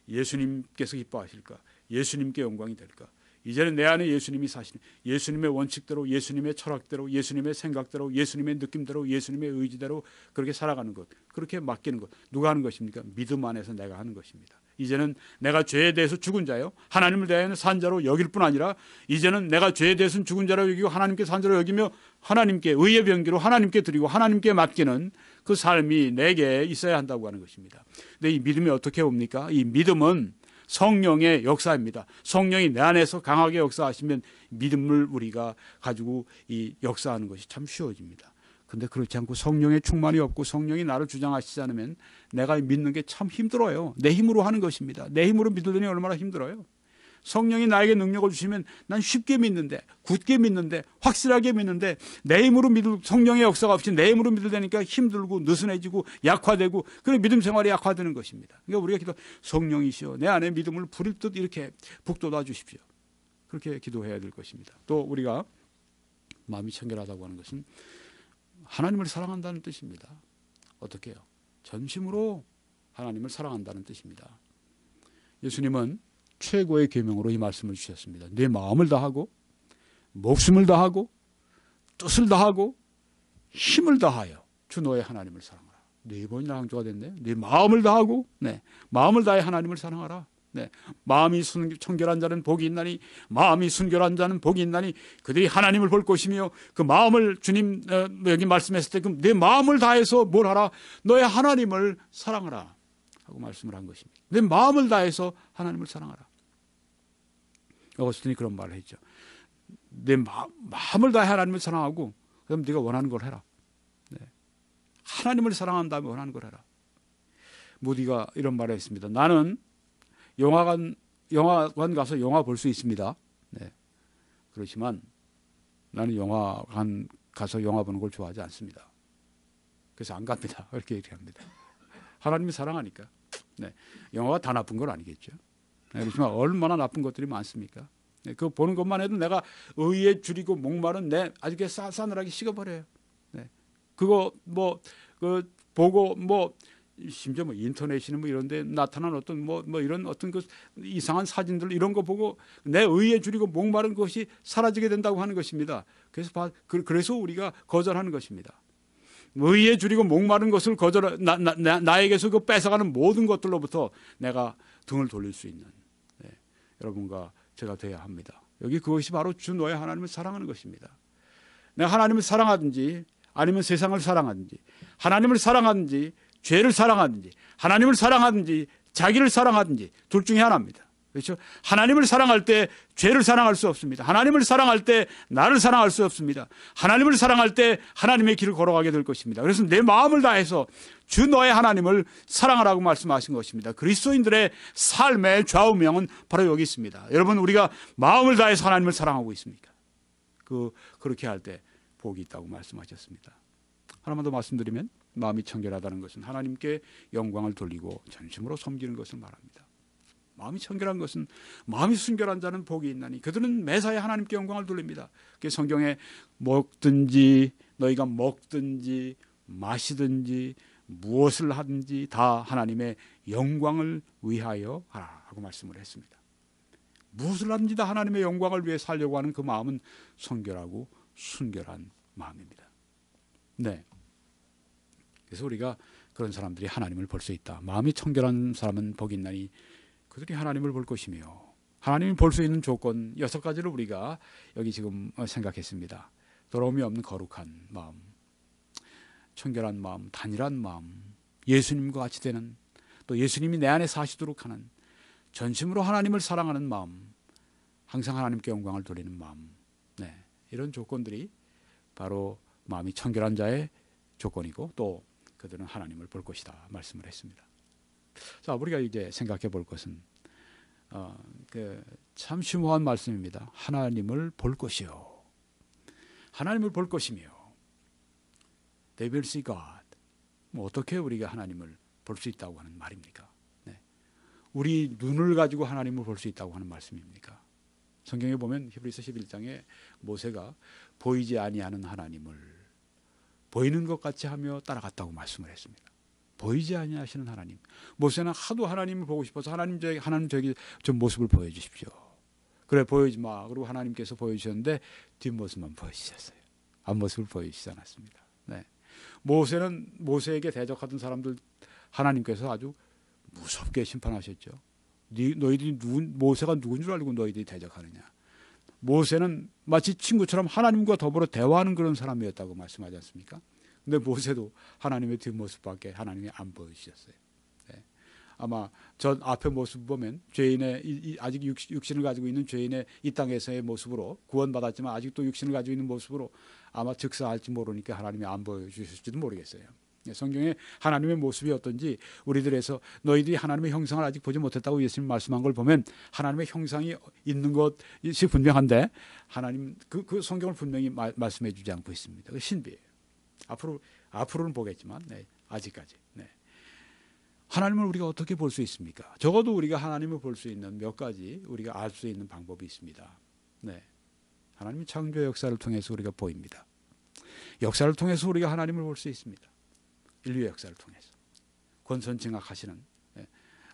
예수님께서 기뻐하실까? 예수님께 영광이 될까? 이제는 내 안에 예수님이 사시는, 예수님의 원칙대로, 예수님의 철학대로, 예수님의 생각대로, 예수님의 느낌대로, 예수님의 의지대로 그렇게 살아가는 것, 그렇게 맡기는 것. 누가 하는 것입니까? 믿음 안에서 내가 하는 것입니다. 이제는 내가 죄에 대해서 죽은 자요, 하나님을 대하여 산 자로 여길 뿐 아니라 이제는 내가 죄에 대해서는 죽은 자로 여기고 하나님께 산 자로 여기며 하나님께 의의 병기로 하나님께 드리고 하나님께 맡기는 그 삶이 내게 있어야 한다고 하는 것입니다. 근데 이 믿음이 어떻게 옵니까? 이 믿음은 성령의 역사입니다. 성령이 내 안에서 강하게 역사하시면 믿음을 우리가 가지고 이 역사하는 것이 참 쉬워집니다. 근데 그렇지 않고 성령의 충만이 없고 성령이 나를 주장하시지 않으면 내가 믿는 게 참 힘들어요. 내 힘으로 하는 것입니다. 내 힘으로 믿으려니 얼마나 힘들어요. 성령이 나에게 능력을 주시면 난 쉽게 믿는데, 굳게 믿는데, 확실하게 믿는데 내 힘으로 믿을, 성령의 역사가 없이 내 힘으로 믿으려니까 힘들고 느슨해지고 약화되고 그런 믿음 생활이 약화되는 것입니다. 그러니까 우리가 기도, 성령이시여 내 안에 믿음을 부릴 듯 이렇게 북돋아 주십시오. 그렇게 기도해야 될 것입니다. 또 우리가 마음이 청결하다고 하는 것은 하나님을 사랑한다는 뜻입니다. 어떻게 해요? 전심으로 하나님을 사랑한다는 뜻입니다. 예수님은 최고의 계명으로 이 말씀을 주셨습니다. 내 마음을 다하고 목숨을 다하고 뜻을 다하고 힘을 다하여 주 너의 하나님을 사랑하라. 네 번이나 강조가 됐네요. 네 마음을 다하고, 마음을 다해 하나님을 사랑하라. 마음이 청결한 자는 복이 있나니, 마음이 순결한 자는 복이 있나니 그들이 하나님을 볼 것이며, 그 마음을 주님 여기 말씀했을 때 내 마음을 다해서 뭘 하라? 너의 하나님을 사랑하라 하고 말씀을 한 것입니다. 내 마음을 다해서 하나님을 사랑하라. 어거스틴이 그런 말을 했죠. 내 마음을 다해 하나님을 사랑하고 그럼 네가 원하는 걸 해라. 하나님을 사랑한 다음에 원하는 걸 해라. 무디가 이런 말을 했습니다. 나는 영화관 가서 영화 볼 수 있습니다. 그렇지만 나는 영화관 가서 영화 보는 걸 좋아하지 않습니다. 그래서 안 갑니다. 그렇게 얘기합니다. 하나님이 사랑하니까. 영화가 다 나쁜 건 아니겠죠. 그렇지만 얼마나 나쁜 것들이 많습니까? 그거 보는 것만 해도 내가 의에 줄이고 목마른 내 아주 싸늘하게 식어버려요. 그거 보고 심지어 인터넷이나 이런데 나타난 어떤 이런 어떤 그 이상한 사진들 이런 거 보고 내 의에 줄이고 목마른 것이 사라지게 된다고 하는 것입니다. 그래서 우리가 거절하는 것입니다. 의에 줄이고 목마른 것을 나에게서 그 뺏어가는 모든 것들로부터 내가 등을 돌릴 수 있는 여러분과 제가 돼야 합니다. 여기 그것이 바로 주 너의 하나님을 사랑하는 것입니다. 내가 하나님을 사랑하든지 아니면 세상을 사랑하든지, 하나님을 사랑하든지 죄를 사랑하든지, 하나님을 사랑하든지 자기를 사랑하든지 둘 중에 하나입니다. 그렇죠? 하나님을 사랑할 때 죄를 사랑할 수 없습니다. 하나님을 사랑할 때 나를 사랑할 수 없습니다. 하나님을 사랑할 때 하나님의 길을 걸어가게 될 것입니다. 그래서 내 마음을 다해서 주 너의 하나님을 사랑하라고 말씀하신 것입니다. 그리스도인들의 삶의 좌우명은 바로 여기 있습니다. 여러분, 우리가 마음을 다해서 하나님을 사랑하고 있습니까? 그렇게 할 때 복이 있다고 말씀하셨습니다. 하나만 더 말씀드리면 마음이 청결하다는 것은 하나님께 영광을 돌리고 전심으로 섬기는 것을 말합니다. 마음이 청결한 것은 마음이 순결한 자는 복이 있나니 그들은 매사에 하나님께 영광을 돌립니다. 성경에 너희가 먹든지 마시든지 무엇을 하든지 다 하나님의 영광을 위하여 하라 하고 말씀을 했습니다. 무엇을 하든지 다 하나님의 영광을 위해 살려고 하는 그 마음은 성결하고 순결한 마음입니다. 네. 그래서 우리가 그런 사람들이 하나님을 볼 수 있다. 마음이 청결한 사람은 복이 있나니 그들이 하나님을 볼 것이며, 하나님이 볼 수 있는 조건 6가지를 우리가 여기 지금 생각했습니다. 더러움이 없는 거룩한 마음, 청결한 마음, 단일한 마음, 예수님과 같이 되는, 또 예수님이 내 안에 사시도록 하는 전심으로 하나님을 사랑하는 마음, 항상 하나님께 영광을 돌리는 마음, 네, 이런 조건들이 바로 마음이 청결한 자의 조건이고 또 그들은 하나님을 볼 것이다 말씀을 했습니다. 자, 우리가 이제 생각해 볼 것은 참 심오한 말씀입니다. 하나님을 볼 것이요, 하나님을 볼 것이며, They will see God. 어떻게 우리가 하나님을 볼 수 있다고 하는 말입니까? 네. 우리 눈을 가지고 하나님을 볼 수 있다고 하는 말씀입니까? 성경에 보면 히브리서 11장에 모세가 보이지 아니하는 하나님을 보이는 것 같이 하며 따라갔다고 말씀을 했습니다. 보이지 아니하시는 하나님. 모세는 하도 하나님을 보고 싶어서 하나님 저에게 좀 모습을 보여주십시오. 그래, 보이지 마. 그리고 하나님께서 보여주셨는데 뒷모습만 보여주셨어요. 앞모습을 보여주시지 않았습니다. 네. 모세에게 대적하던 사람들 하나님께서 아주 무섭게 심판하셨죠. 너희들이 모세가 누군 줄 알고 너희들이 대적하느냐. 모세는 마치 친구처럼 하나님과 더불어 대화하는 그런 사람이었다고 말씀하지 않습니까? 근데 모세도 하나님의 뒷모습밖에 하나님이 안 보여주셨어요. 네. 아마 전 앞의 모습 보면 죄인의 아직 육신을 가지고 있는 죄인의 이 땅에서의 모습으로 구원받았지만 아직도 육신을 가지고 있는 모습으로 아마 즉사할지 모르니까 하나님이 안 보여주실지도 모르겠어요. 성경에 하나님의 모습이 어떤지 우리들에서 너희들이 하나님의 형상을 아직 보지 못했다고 예수님 말씀한 걸 보면 하나님의 형상이 있는 것이 분명한데 하나님 그 성경을 분명히 말씀해 주지 않고 있습니다. 그 신비예요. 앞으로는 보겠지만 네, 아직까지. 네. 하나님을 우리가 어떻게 볼 수 있습니까? 적어도 우리가 하나님을 볼 수 있는 몇 가지 우리가 알 수 있는 방법이 있습니다. 네. 하나님의 창조 역사를 통해서 우리가 보입니다. 역사를 통해서 우리가 하나님을 볼 수 있습니다. 인류의 역사를 통해서 권선징악하시는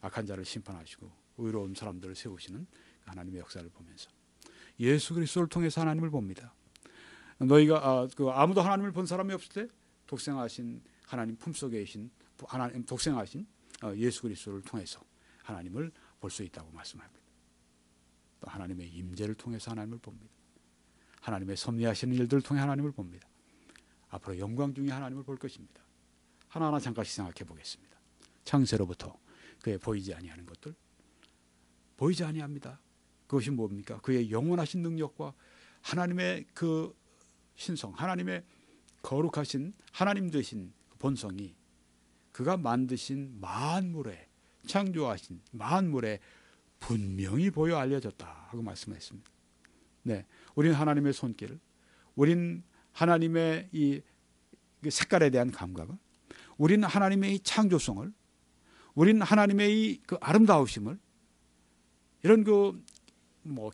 악한 자를 심판하시고 의로운 사람들을 세우시는 하나님의 역사를 보면서 예수 그리스도를 통해서 하나님을 봅니다. 너희가 아무도 하나님을 본 사람이 없을 때 독생하신 하나님 품속에 계신 하나님 독생하신 예수 그리스도를 통해서 하나님을 볼 수 있다고 말씀합니다. 또 하나님의 임재를 통해서 하나님을 봅니다. 하나님의 섭리하시는 일들을 통해 하나님을 봅니다. 앞으로 영광 중에 하나님을 볼 것입니다. 하나하나 잠깐씩 생각해 보겠습니다. 창세로부터 그의 보이지 아니하는 것들, 보이지 아니합니다. 그것이 뭡니까? 그의 영원하신 능력과 하나님의 그 신성, 하나님의 거룩하신 하나님 되신 본성이 그가 만드신 만물에, 창조하신 만물에 분명히 보여 알려졌다 하고 말씀했습니다. 네, 우리는 하나님의 손길, 우리는 하나님의 이 색깔에 대한 감각을, 우리는 하나님의 이 창조성을, 우리는 하나님의 이 그 아름다우심을, 이런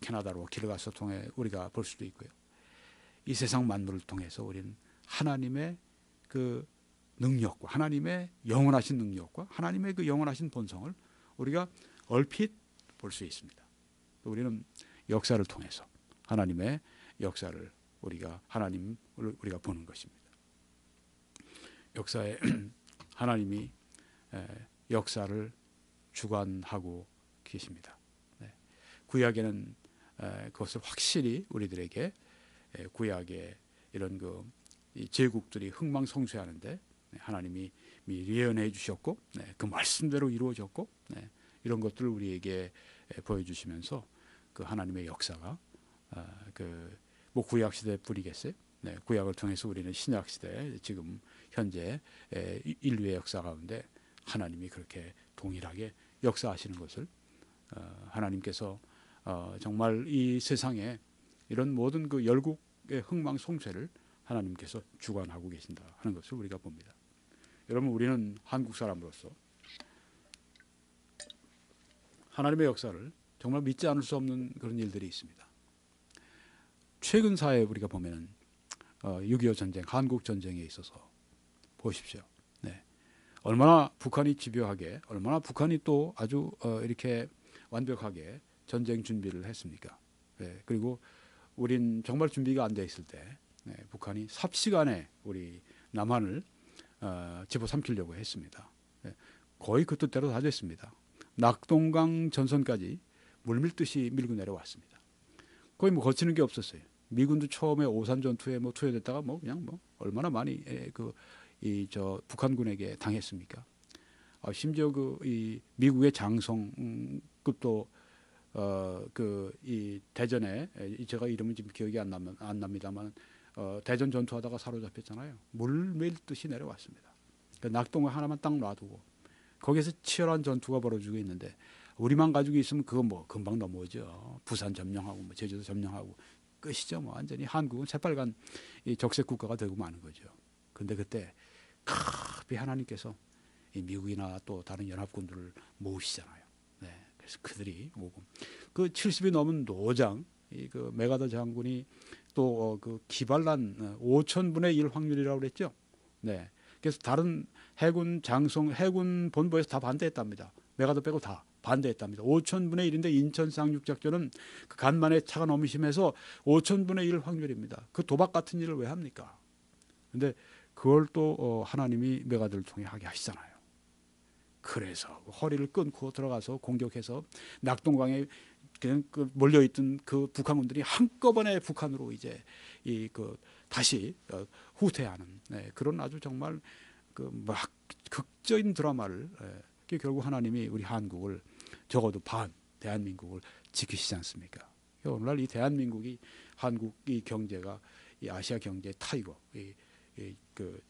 캐나다로 길 가서 통해 우리가 볼 수도 있고요. 이 세상 만물을 통해서 우리는 하나님의 그 능력과 하나님의 영원하신 능력과 하나님의 그 영원하신 본성을 우리가 얼핏 볼 수 있습니다. 또 우리는 역사를 통해서 하나님의 역사를 하나님을 우리가 보는 것입니다. 역사에 하나님이 역사를 주관하고 계십니다. 구약에는 그것을 확실히 우리들에게 구약의 이런 이 제국들이 흥망성쇠하는데 하나님이 미리 예언해 주셨고 그 말씀대로 이루어졌고 이런 것들을 우리에게 보여주시면서 그 하나님의 역사가 구약 시대 뿐이겠어요. 구약을 통해서 우리는 신약 시대 지금 현재 인류의 역사 가운데 하나님이 그렇게 동일하게 역사하시는 것을 하나님께서 정말 이 세상에 이런 모든 그 열국 흥망성쇠를 하나님께서 주관하고 계신다 하는 것을 우리가 봅니다. 여러분, 우리는 한국 사람으로서 하나님의 역사를 정말 믿지 않을 수 없는 그런 일들이 있습니다. 최근 사회에 우리가 보면은 6.25 전쟁, 한국 전쟁에 있어서 보십시오. 네. 얼마나 북한이 집요하게, 얼마나 북한이 또 아주 이렇게 완벽하게 전쟁 준비를 했습니까? 네. 그리고 우린 정말 준비가 안 돼 있을 때 북한이 삽시간에 우리 남한을 집어삼키려고 했습니다. 네. 거의 그 뜻대로 다 됐습니다. 낙동강 전선까지 물밀듯이 밀고 내려왔습니다. 거의 뭐 거치는 게 없었어요. 미군도 처음에 오산 전투에 투여됐다가 그냥 얼마나 많이 북한군에게 당했습니까? 심지어 이 미국의 장성급도 이 대전에, 제가 이름은 지금 기억이 안 납니다만 대전 전투하다가 사로잡혔잖아요. 물 밀듯이 내려왔습니다. 낙동강 하나만 딱 놔두고 거기에서 치열한 전투가 벌어지고 있는데 우리만 가지고 있으면 그거 금방 넘어오죠. 부산 점령하고 제주도 점령하고 끝이죠. 완전히 한국은 새빨간 이 적색 국가가 되고 마는 거죠. 근데 그때 급히 하나님께서 이 미국이나 또 다른 연합군들을 모으시잖아요. 네. 그래서 그들이 오고 그 70이 넘은 노장 그 메가더 장군이 또 그 기발난 5,000분의 1 확률이라고 그랬죠. 네. 그래서 다른 해군 본부에서 다 반대했답니다. 메가더 빼고 다 반대했답니다. 5,000분의 1인데 인천 상륙작전은 그 간만에 차가 너무 심해서 5,000분의 1 확률입니다. 그 도박 같은 일을 왜 합니까? 근데 그걸 또 하나님이 메가더를 통해 하게 하시잖아요. 그래서 허리를 끊고 들어가서 공격해서 낙동강에 그냥 몰려있던 그 북한군들이 한꺼번에 북한으로 이제 다시 후퇴하는 그런 아주 정말 막 극적인 드라마를 결국 하나님이 우리 한국을 적어도 대한민국을 지키시지 않습니까? 오늘날 이 대한민국이 한국 이 경제가 이 아시아 경제 타이거 그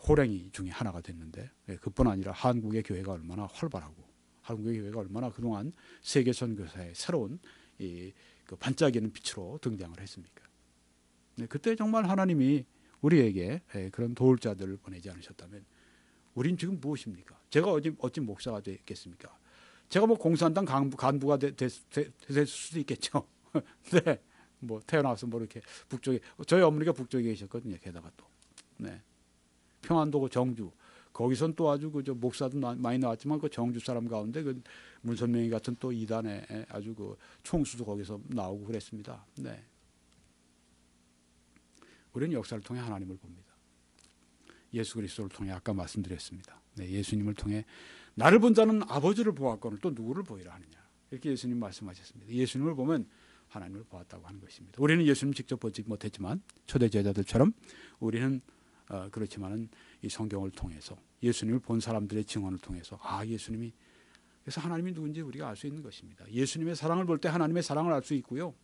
호랭이 중에 하나가 됐는데 그뿐 아니라 한국의 교회가 얼마나 활발하고 한국의 교회가 얼마나 그동안 세계 선교사의 새로운 그 반짝이는 빛으로 등장을 했습니까? 그때 정말 하나님이 우리에게 그런 도울 자들을 보내지 않으셨다면 우린 지금 무엇입니까? 제가 어찌 목사가 됐겠습니까? 제가 공산당 간부가 됐을 수도 있겠죠. 네, 태어나서 이렇게 북쪽에 저희 어머니가 북쪽에 계셨거든요. 게다가 또 평안도 정주 거기선 또 아주 목사도 많이 나왔지만 그 정주 사람 가운데 그 문선명이 같은 또 이단의 아주 총수도 거기서 나오고 그랬습니다. 네, 우리는 역사를 통해 하나님을 봅니다. 예수 그리스도를 통해 아까 말씀드렸습니다. 네, 예수님을 통해 나를 본 자는 아버지를 보았거늘 또 누구를 보이라 하느냐 이렇게 예수님 말씀하셨습니다. 예수님을 보면 하나님을 보았다고 하는 것입니다. 우리는 예수님 직접 보지 못했지만 초대 제자들처럼 우리는 그렇지만은 이 성경을 통해서 예수님을 본 사람들의 증언을 통해서 예수님이 그래서 하나님이 누군지 우리가 알 수 있는 것입니다. 예수님의 사랑을 볼 때 하나님의 사랑을 알 수 있고요.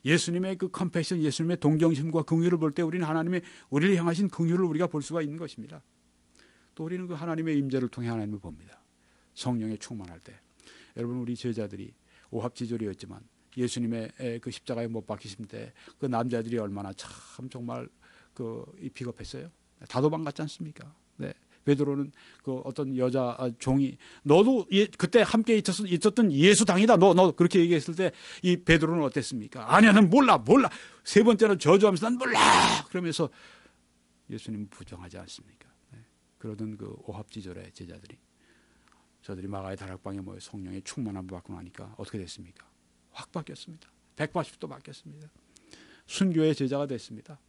예수님의 그 컴패션, 예수님의 동정심과 긍휼을 볼 때 우리는 하나님의 우리를 향하신 긍휼을 우리가 볼 수가 있는 것입니다. 또 우리는 그 하나님의 임재를 통해 하나님을 봅니다. 성령에 충만할 때 여러분 우리 제자들이 오합지졸이었지만 예수님의 그 십자가에 못 박히신 때 그 남자들이 얼마나 참 정말 비겁했어요. 다 도망갔지 않습니까? 네. 베드로는 그 어떤 여자 종이 너도 그때 함께 있었던 예수당이다. 너 그렇게 얘기했을 때 이 베드로는 어땠습니까? 아니야, 난 몰라. 세 번째로 저주하면서 난 몰라. 그러면서 예수님은 부정하지 않습니까? 네. 그러던 그 오합지졸의 제자들이 저들이 마가의 다락방에 모여 성령의 충만함을 받고 나니까 어떻게 됐습니까? 확 바뀌었습니다. 180도 바뀌었습니다. 순교의 제자가 됐습니다.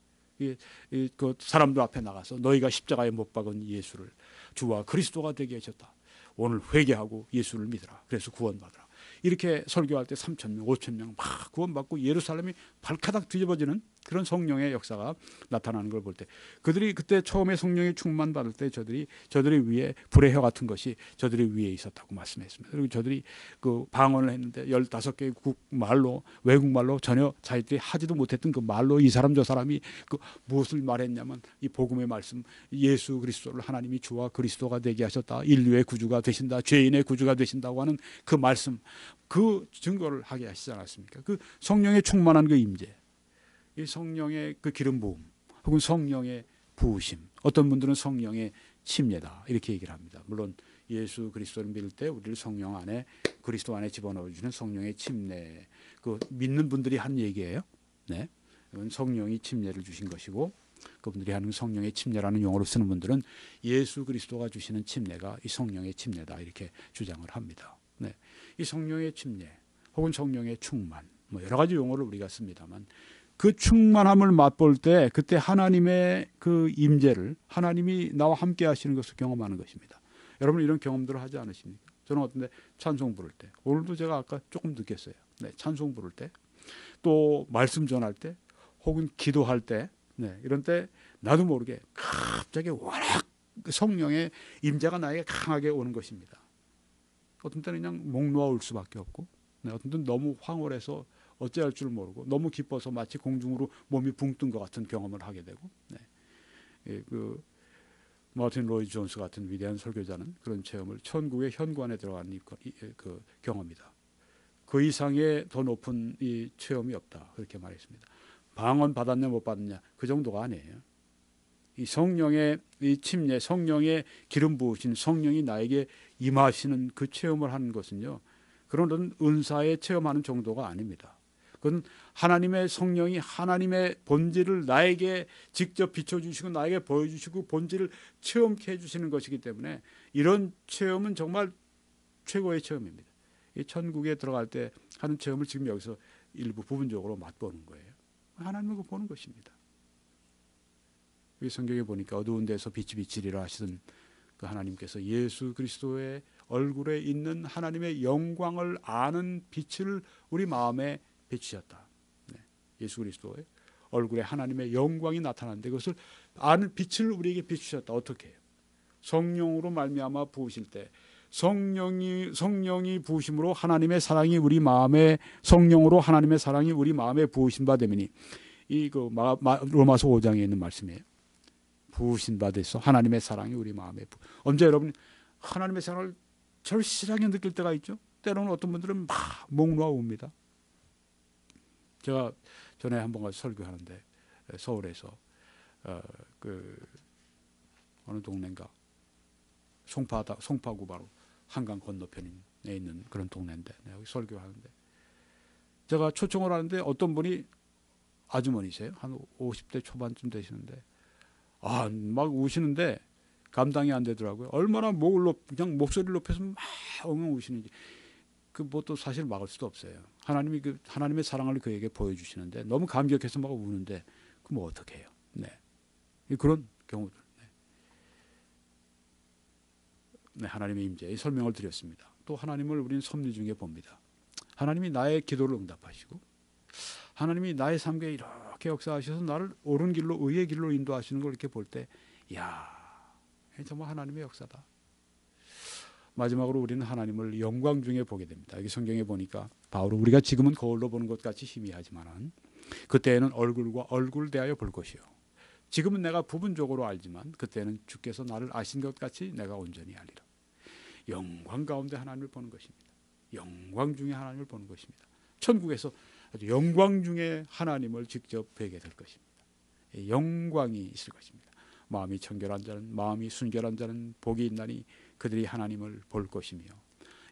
그 사람들 앞에 나가서 너희가 십자가에 못 박은 예수를 주와 그리스도가 되게 하셨다. 오늘 회개하고 예수를 믿으라. 그래서 구원받으라. 이렇게 설교할 때 3,000명, 5,000명 막 구원받고 예루살렘이 발가닥 뒤집어지는 그런 성령의 역사가 나타나는 걸 볼 때 그들이 그때 처음에 성령의 충만 받을 때 저들이 위에 불의 혀 같은 것이 저들이 위에 있었다고 말씀했습니다. 그리고 저들이 그 방언을 했는데 15개의 말로 외국말로 전혀 자기들이 하지도 못했던 그 말로 이 사람 저 사람이 그 무엇을 말했냐면 이 복음의 말씀 예수 그리스도를 하나님이 주와 그리스도가 되게 하셨다. 인류의 구주가 되신다. 죄인의 구주가 되신다고 하는 그 말씀 그 증거를 하게 하시지 않았습니까? 그 성령의 충만한 그 임재 이 성령의 그 기름 부음 혹은 성령의 부으심, 어떤 분들은 성령의 침례다 이렇게 얘기를 합니다. 물론 예수 그리스도를 믿을 때 우리를 성령 안에 그리스도 안에 집어넣어 주시는 성령의 침례, 그 믿는 분들이 한 얘기예요. 네, 이건 성령이 침례를 주신 것이고 그분들이 하는 성령의 침례라는 용어로 쓰는 분들은 예수 그리스도가 주시는 침례가 이 성령의 침례다 이렇게 주장을 합니다. 네, 이 성령의 침례 혹은 성령의 충만, 뭐 여러 가지 용어를 우리가 씁니다만 그 충만함을 맛볼 때 그때 하나님의 그 임재를 하나님이 나와 함께 하시는 것을 경험하는 것입니다. 여러분 이런 경험들을 하지 않으십니까? 저는 어떤데 찬송 부를 때, 오늘도 제가 아까 조금 늦겠어요. 네, 찬송 부를 때, 또 말씀 전할 때, 혹은 기도할 때, 네, 이런 때 나도 모르게 갑자기 와락 성령의 임재가 나에게 강하게 오는 것입니다. 어떤 때는 그냥 목 놓아 올 수밖에 없고, 네, 어떤 때는 너무 황홀해서 어찌할 줄 모르고 너무 기뻐서 마치 공중으로 몸이 붕 뜬 것 같은 경험을 하게 되고, 네. 예, 그 마틴 로이드 존스 같은 위대한 설교자는 그런 체험을 천국의 현관에 들어간 그 경험이다. 그 이상의 더 높은 이 체험이 없다. 그렇게 말했습니다. 방언 받았냐 못 받았냐 그 정도가 아니에요. 이 성령의 이 침례, 성령의 기름 부으신 성령이 나에게 임하시는 그 체험을 하는 것은요, 그런 은사에 체험하는 정도가 아닙니다. 그건 하나님의 성령이 하나님의 본질을 나에게 직접 비춰주시고 나에게 보여주시고 본질을 체험케 해주시는 것이기 때문에 이런 체험은 정말 최고의 체험입니다. 이 천국에 들어갈 때 하는 체험을 지금 여기서 일부 부분적으로 맛보는 거예요. 하나님을 보는 것입니다. 이 성경에 보니까 어두운 데서 빛이 비치리라 하시던 그 하나님께서 예수 그리스도의 얼굴에 있는 하나님의 영광을 아는 빛을 우리 마음에 비추셨다. 네. 예수 그리스도의 얼굴에 하나님의 영광이 나타나는데 그것을 아는 빛을 우리에게 비추셨다. 어떻게 해요? 성령으로 말미암아 부으실 때 성령이 부으심으로 하나님의 사랑이 우리 마음에 성령으로 하나님의 사랑이 우리 마음에 부으신 바 되매니 이 그 로마서 5장에 있는 말씀이에요. 부으신 바 돼서 하나님의 사랑이 우리 마음에 언제 여러분 하나님의 사랑을 절실하게 느낄 때가 있죠. 때로는 어떤 분들은 막 목 놓아 옵니다. 제가 전에 한번 가서 설교하는데 서울에서 그 어느 동네인가 송파구 바로 한강 건너편에 있는 그런 동네인데 여기 설교하는데 제가 초청을 하는데 어떤 분이 아주머니세요. 한 50대 초반쯤 되시는데 막 우시는데 감당이 안 되더라고요. 얼마나 그냥 목소리를 높여서 막 엉엉 우시는지 그 뭐 또 사실 막을 수도 없어요. 하나님이 하나님의 사랑을 그에게 보여주시는데 너무 감격해서 막 우는데 그 뭐 어떻게 해요? 네, 그런 경우들. 네, 하나님의 임재의 설명을 드렸습니다. 또 하나님을 우리는 섭리 중에 봅니다. 하나님이 나의 기도를 응답하시고 하나님이 나의 삶에 이렇게 역사하셔서 나를 옳은 길로 의의 길로 인도하시는 걸 이렇게 볼 때 이야 정말 하나님의 역사다. 마지막으로 우리는 하나님을 영광 중에 보게 됩니다. 여기 성경에 보니까 바울은 우리가 지금은 거울로 보는 것 같이 희미하지만 그때에는 얼굴과 얼굴 대하여 볼 것이요. 지금은 내가 부분적으로 알지만 그때는 주께서 나를 아신 것 같이 내가 온전히 알리라. 영광 가운데 하나님을 보는 것입니다. 영광 중에 하나님을 보는 것입니다. 천국에서 아주 영광 중에 하나님을 직접 뵈게 될 것입니다. 영광이 있을 것입니다. 마음이 청결한 자는 마음이 순결한 자는 복이 있나니 그들이 하나님을 볼 것이며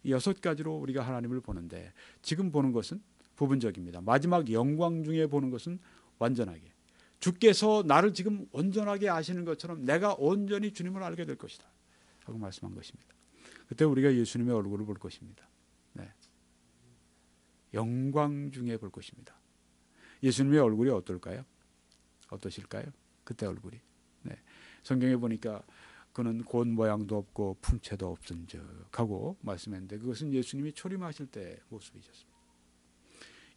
이 6가지로 우리가 하나님을 보는데 지금 보는 것은 부분적입니다. 마지막 영광 중에 보는 것은 완전하게 주께서 나를 지금 온전하게 아시는 것처럼 내가 온전히 주님을 알게 될 것이다 하고 말씀한 것입니다. 그때 우리가 예수님의 얼굴을 볼 것입니다. 네. 영광 중에 볼 것입니다. 예수님의 얼굴이 어떨까요? 어떠실까요? 그때 얼굴이. 네. 성경에 보니까 그는 곧 모양도 없고 풍채도 없은즉 하고 말씀했는데 그것은 예수님이 초림하실 때 모습이셨습니다.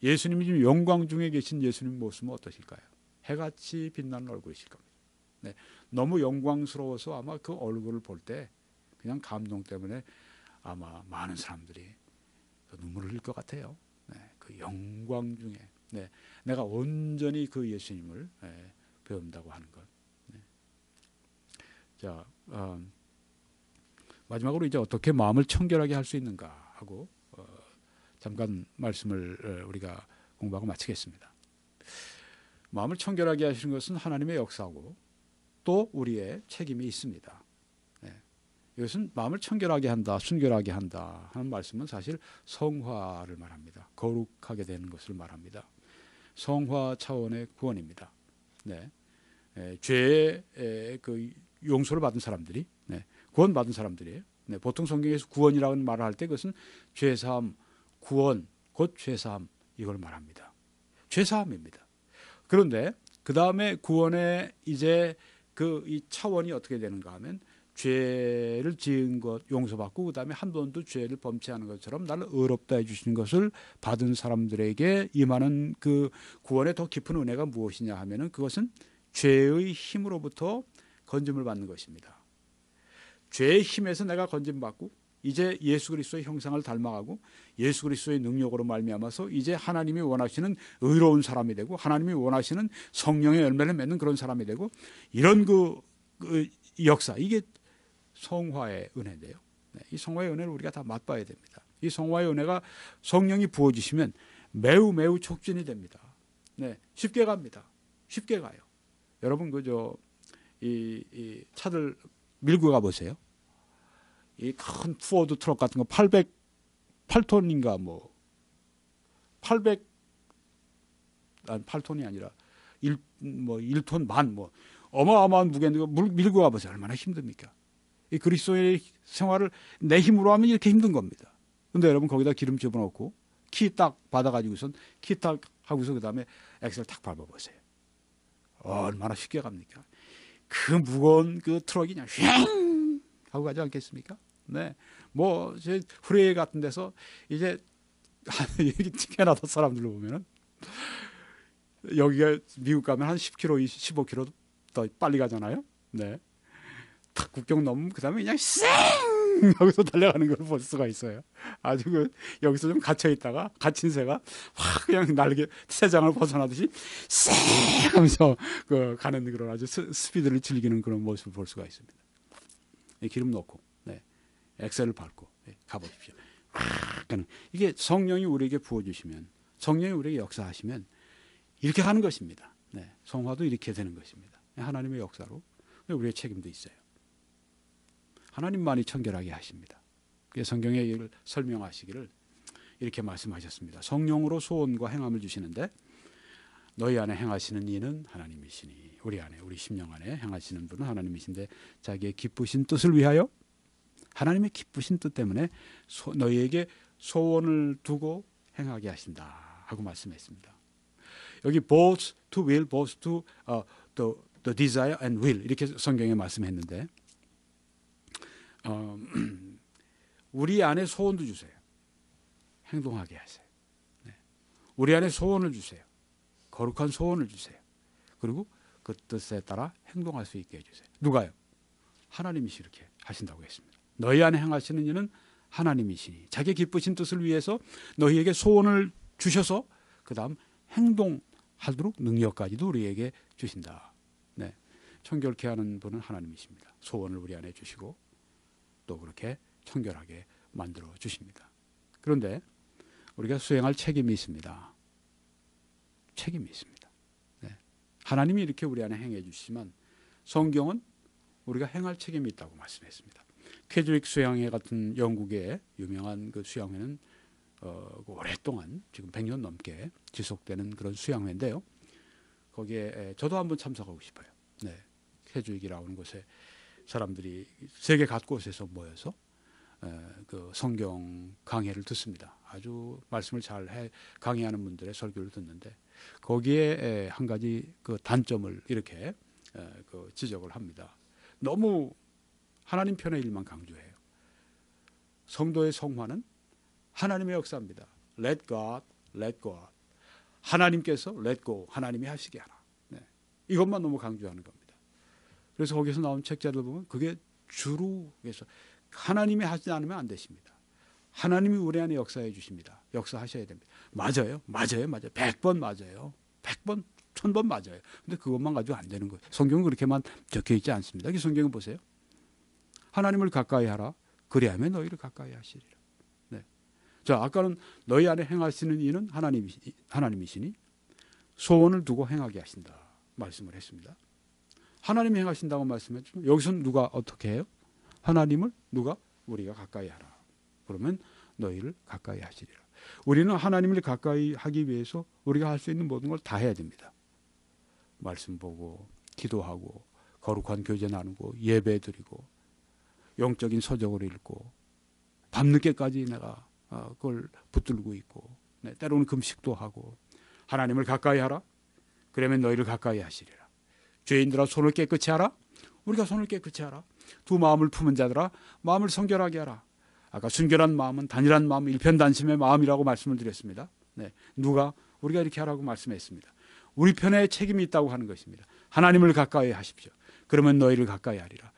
예수님이 지금 영광 중에 계신 예수님 모습은 어떠실까요? 해같이 빛나는 얼굴이실 겁니다. 네. 너무 영광스러워서 아마 그 얼굴을 볼 때 그냥 감동 때문에 아마 많은 사람들이 눈물을 흘릴 것 같아요. 네. 그 영광 중에 네. 내가 온전히 그 예수님을 배운다고 하는 것. 네. 자, 마지막으로 이제 어떻게 마음을 청결하게 할 수 있는가 하고 잠깐 말씀을 우리가 공부하고 마치겠습니다. 마음을 청결하게 하시는 것은 하나님의 역사고 또 우리의 책임이 있습니다. 네. 이것은 마음을 청결하게 한다, 순결하게 한다 하는 말씀은 사실 성화를 말합니다. 거룩하게 되는 것을 말합니다. 성화 차원의 구원입니다. 네. 죄의 그 용서를 받은 사람들이, 네. 구원받은 사람들이에요. 네. 보통 성경에서 구원이라는 말을 할 때 그것은 죄사함, 구원, 곧 죄사함 이걸 말합니다. 죄사함입니다. 그런데 그 다음에 구원의 이제 그 이 차원이 어떻게 되는가 하면 죄를 지은 것 용서받고 그 다음에 한 번도 죄를 범치 않은 것처럼 나를 의롭다 해주신 것을 받은 사람들에게 임하는 그 구원의 더 깊은 은혜가 무엇이냐 하면은 그것은 죄의 힘으로부터 건짐을 받는 것입니다. 죄의 힘에서 내가 건짐받고 이제 예수 그리스도의 형상을 닮아가고 예수 그리스도의 능력으로 말미암아서 이제 하나님이 원하시는 의로운 사람이 되고 하나님이 원하시는 성령의 열매를 맺는 그런 사람이 되고 이런 그 역사 이게 성화의 은혜인데요. 네, 이 성화의 은혜를 우리가 다 맛봐야 됩니다. 이 성화의 은혜가 성령이 부어주시면 매우 매우 촉진이 됩니다. 네, 쉽게 갑니다. 쉽게 가요. 여러분 그저 이 차들 밀고 가보세요. 이 큰 포워드 트럭 같은 거 8톤인가 뭐 8톤이 아니라 1톤 반 뭐 어마어마한 무게인데 밀고 가보세요. 얼마나 힘듭니까? 이 그리스도의 생활을 내 힘으로 하면 이렇게 힘든 겁니다. 근데 여러분 거기다 기름 집어넣고 키 딱 받아가지고선 키 딱 하고서 그 다음에 엑셀 탁 밟아보세요. 얼마나 쉽게 갑니까? 그 무거운 그 트럭이 그냥 휘잉 하고 가지 않겠습니까? 네, 뭐 제 후레이 같은 데서 이제 캐나다 사람들 보면은 여기가 미국 가면 한 10km, 15km 더 빨리 가잖아요. 네, 탁 국경 넘으면 그 다음에 그냥 쌩 하고서 달려가는 걸 볼 수가 있어요. 아주 그 여기서 좀 갇혀 있다가 갇힌 새가 확 그냥 날개 새장을 벗어나듯이 쌩 하면서 그 가는 그런 아주 스피드를 즐기는 그런 모습을 볼 수가 있습니다. 기름 넣고. 엑셀을 밟고 가보십시오. 이게 성령이 우리에게 부어주시면 성령이 우리에게 역사하시면 이렇게 가는 것입니다. 네, 성화도 이렇게 되는 것입니다. 하나님의 역사로 우리의 책임도 있어요. 하나님만이 청결하게 하십니다. 성경에 이를 설명하시기를 이렇게 말씀하셨습니다. 성령으로 소원과 행함을 주시는데 너희 안에 행하시는 이는 하나님이시니 우리 안에 우리 심령 안에 행하시는 분은 하나님이신데 자기의 기쁘신 뜻을 위하여 하나님의 기쁘신 뜻 때문에 너희에게 소원을 두고 행하게 하신다 하고 말씀했습니다. 여기 both to will, both to the desire and will 이렇게 성경에 말씀했는데 우리 안에 소원도 주세요. 행동하게 하세요. 네. 우리 안에 소원을 주세요. 거룩한 소원을 주세요. 그리고 그 뜻에 따라 행동할 수 있게 해주세요. 누가요? 하나님이시 이렇게 하신다고 했습니다. 너희 안에 행하시는 이는 하나님이시니 자기 기쁘신 뜻을 위해서 너희에게 소원을 주셔서 그 다음 행동하도록 능력까지도 우리에게 주신다. 네, 청결케 하는 분은 하나님이십니다. 소원을 우리 안에 주시고 또 그렇게 청결하게 만들어 주십니다. 그런데 우리가 수행할 책임이 있습니다. 책임이 있습니다. 네. 하나님이 이렇게 우리 안에 행해 주시지만 성경은 우리가 행할 책임이 있다고 말씀했습니다. 캐톨릭 수양회 같은 영국의 유명한 그 수양회는 오랫동안 지금 100년 넘게 지속되는 그런 수양회인데요. 거기에 저도 한번 참석하고 싶어요. 네, 캐톨릭이라고 하는 곳에 사람들이 세계 각곳에서 모여서 그 성경 강해를 듣습니다. 아주 말씀을 잘 강의하는 분들의 설교를 듣는데 거기에 한 가지 그 단점을 이렇게 그 지적을 합니다. 너무 하나님 편의 일만 강조해요. 성도의 성화는 하나님의 역사입니다. Let God, let God. 하나님께서 let go, 하나님이 하시게 하라. 네. 이것만 너무 강조하는 겁니다. 그래서 거기서 나온 책자들 보면 그게 주로 해서 하나님이 하지 않으면 안 되십니다. 하나님이 우리 안에 역사해 주십니다. 역사하셔야 됩니다. 맞아요. 100번 맞아요. 100번, 1000번 맞아요. 근데 그것만 가지고 안 되는 거예요. 성경은 그렇게만 적혀 있지 않습니다. 이 성경을 보세요. 하나님을 가까이 하라. 그리하면 너희를 가까이 하시리라. 네. 자, 아까는 너희 안에 행하시는 이는 하나님이시니 소원을 두고 행하게 하신다 말씀을 했습니다. 하나님이 행하신다고 말씀했죠. 여기서는 누가 어떻게 해요? 하나님을 누가? 우리가 가까이 하라. 그러면 너희를 가까이 하시리라. 우리는 하나님을 가까이 하기 위해서 우리가 할 수 있는 모든 걸 다 해야 됩니다. 말씀 보고 기도하고 거룩한 교제 나누고 예배 드리고 영적인 서적을 읽고 밤늦게까지 내가 그걸 붙들고 있고 때로는 금식도 하고 하나님을 가까이 하라. 그러면 너희를 가까이 하시리라. 죄인들아 손을 깨끗이 하라. 우리가 손을 깨끗이 하라. 두 마음을 품은 자들아 마음을 성결하게 하라. 아까 순결한 마음은 단일한 마음, 일편단심의 마음이라고 말씀을 드렸습니다. 누가? 우리가 이렇게 하라고 말씀했습니다. 우리 편에 책임이 있다고 하는 것입니다. 하나님을 가까이 하십시오. 그러면 너희를 가까이 하리라.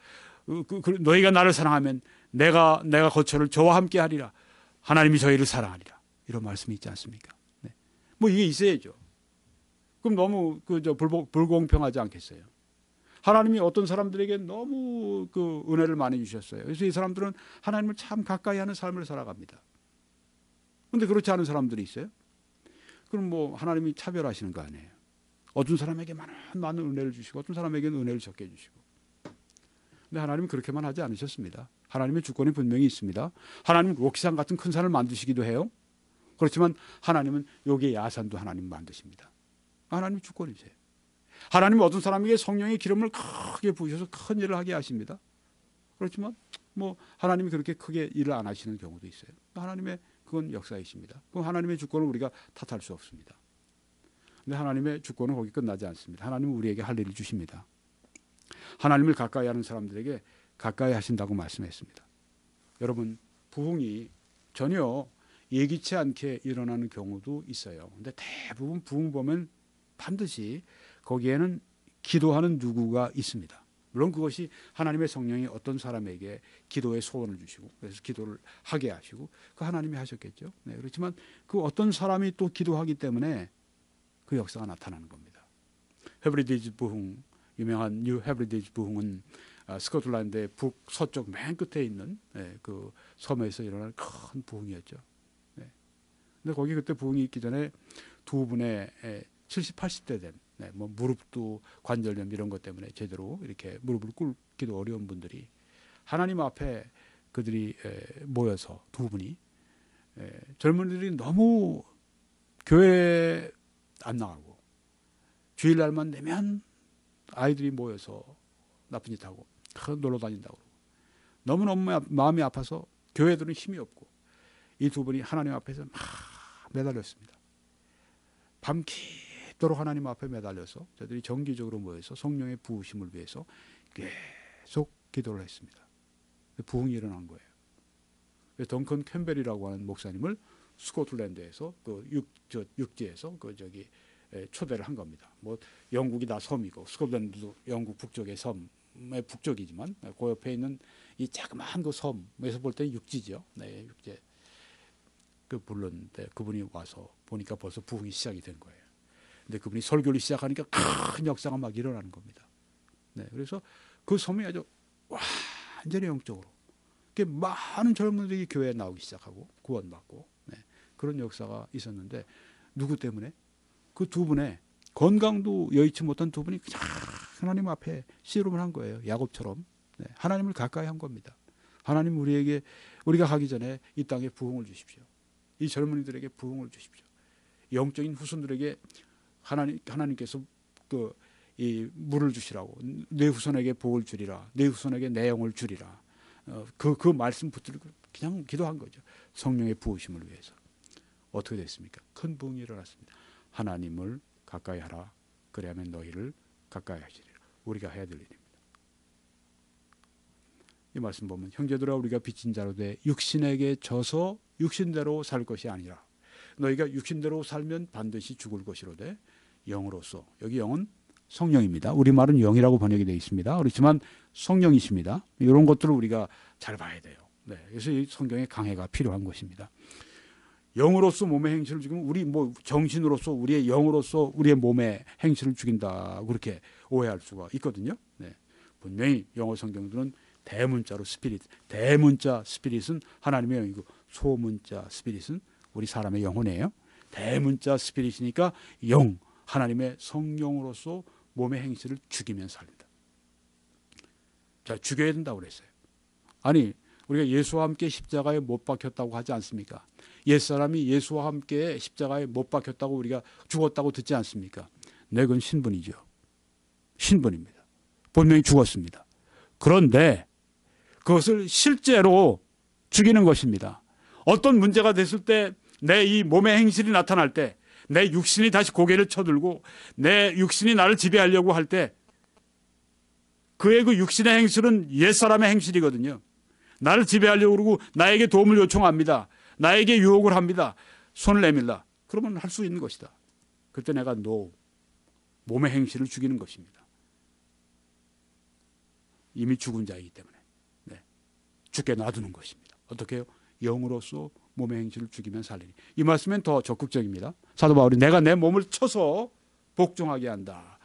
너희가 나를 사랑하면 내가 거처를 저와 함께 하리라. 하나님이 저희를 사랑하리라. 이런 말씀이 있지 않습니까? 뭐 이게 있어야죠. 그럼 너무 불공평하지 않겠어요? 하나님이 어떤 사람들에게 너무 그 은혜를 많이 주셨어요. 그래서 이 사람들은 하나님을 참 가까이 하는 삶을 살아갑니다. 그런데 그렇지 않은 사람들이 있어요? 그럼 뭐 하나님이 차별하시는 거 아니에요? 어떤 사람에게 많은 은혜를 주시고 어떤 사람에게는 은혜를 적게 주시고. 근데 하나님은 그렇게만 하지 않으셨습니다. 하나님의 주권이 분명히 있습니다. 하나님은 록시산 같은 큰 산을 만드시기도 해요. 그렇지만 하나님은 여기에 야산도 하나님 만드십니다. 하나님의 주권이세요. 하나님은 어떤 사람에게 성령의 기름을 크게 부으셔서 큰 일을 하게 하십니다. 그렇지만 뭐 하나님이 그렇게 크게 일을 안 하시는 경우도 있어요. 하나님의 그건 역사이십니다. 그럼 하나님의 주권을 우리가 탓할 수 없습니다. 근데 하나님의 주권은 거기 끝나지 않습니다. 하나님은 우리에게 할 일을 주십니다. 하나님을 가까이 하는 사람들에게 가까이 하신다고 말씀했습니다. 여러분, 부흥이 전혀 예기치 않게 일어나는 경우도 있어요. 근데 대부분 부흥 보면 반드시 거기에는 기도하는 누구가 있습니다. 물론 그것이 하나님의 성령이 어떤 사람에게 기도의 소원을 주시고 그래서 기도를 하게 하시고 그 하나님이 하셨겠죠. 그렇지만 그 어떤 사람이 또 기도하기 때문에 그 역사가 나타나는 겁니다. 헤브리데이즈 부흥, 유명한 뉴 헤브리데이즈 부흥은 스코틀랜드의 북서쪽 맨 끝에 있는 그 섬에서 일어난 큰 부흥이었죠. 근데 거기 그때 부흥이 있기 전에 두 분의 70, 80대 된 뭐 무릎도 관절염 이런 것 때문에 제대로 이렇게 무릎을 꿇기도 어려운 분들이 하나님 앞에 그들이 모여서 두 분이 젊은이들이 너무 교회에 안 나가고 주일날만 되면 아이들이 모여서 나쁜 짓 하고 놀러 다닌다고 그러고 너무너무 마음이 아파서 교회들은 힘이 없고 이 두 분이 하나님 앞에서 막 매달렸습니다. 밤늦도록 하나님 앞에 매달려서 저들이 정기적으로 모여서 성령의 부으심을 위해서 계속 기도를 했습니다. 부흥이 일어난 거예요. 덩컨 캠벨이라고 하는 목사님을 스코틀랜드에서 그 육지에서 초대를 한 겁니다. 뭐 영국이 다 섬이고 스코틀랜드도 영국 북쪽의 섬의 북쪽이지만 그 옆에 있는 이 자그마한 그 섬에서 볼 때는 육지죠. 육지. 불렀는데 그분이 와서 보니까 벌써 부흥이 시작이 된 거예요. 근데 그분이 설교를 시작하니까 큰 역사가 막 일어나는 겁니다. 그래서 그 섬이 아주 완전히 영적으로 많은 젊은이들이 교회에 나오기 시작하고 구원받고 그런 역사가 있었는데 누구 때문에? 그 두 분의 건강도 여의치 못한 두 분이 그냥 하나님 앞에 씨름을 한 거예요. 야곱처럼 하나님을 가까이 한 겁니다. 하나님 우리가 가기 전에 이 땅에 부흥을 주십시오. 이 젊은이들에게 부흥을 주십시오. 영적인 후손들에게 하나님께서 이 물을 주시라고 내 후손에게 복을 주리라. 내 후손에게 내 영을 주리라. 그 말씀 붙들고 그냥 기도한 거죠. 성령의 부으심을 위해서. 어떻게 됐습니까? 큰 부흥이 일어났습니다. 하나님을 가까이 하라. 그래야만 너희를 가까이 하시리라. 우리가 해야 될 일입니다. 이 말씀 보면 형제들아 우리가 빚진 자로 돼 육신에게 져서 육신대로 살 것이 아니라 너희가 육신대로 살면 반드시 죽을 것이로되 영으로서 여기 영은 성령입니다. 우리말은 영이라고 번역이 되어 있습니다. 그렇지만 성령이십니다. 이런 것들을 우리가 잘 봐야 돼요. 그래서 이 성경의 강해가 필요한 것입니다. 영으로서 몸의 행실을 죽이면 우리 정신으로서 우리의 영으로서 우리의 몸의 행실을 죽인다 그렇게 오해할 수가 있거든요. 분명히 영어 성경들은 대문자로 스피릿, 대문자 스피릿은 하나님의 영이고 소문자 스피릿은 우리 사람의 영혼이에요. 대문자 스피릿이니까 영, 하나님의 성령으로서 몸의 행실을 죽이면 삽니다. 자, 죽여야 된다고 그랬어요. 아니, 우리가 예수와 함께 십자가에 못 박혔다고 하지 않습니까? 옛사람이 예수와 함께 십자가에 못 박혔다고 우리가 죽었다고 듣지 않습니까? 네, 그건 신분이죠. 신분입니다. 분명히 죽었습니다. 그런데 그것을 실제로 죽이는 것입니다. 어떤 문제가 됐을 때 내 이 몸의 행실이 나타날 때 내 육신이 다시 고개를 쳐들고 내 육신이 나를 지배하려고 할 때 그의 그 육신의 행실은 옛사람의 행실이거든요. 나를 지배하려고 그러고 나에게 도움을 요청합니다. 나에게 유혹을 합니다. 손을 내밀라. 그러면 할 수 있는 것이다. 그때 내가 몸의 행실을 죽이는 것입니다. 이미 죽은 자이기 때문에 죽게 놔두는 것입니다. 어떻게 해요? 영으로서 몸의 행실을 죽이면 살리니. 이 말씀은 더 적극적입니다. 사도 바울이 내가 내 몸을 쳐서 복종하게 한다.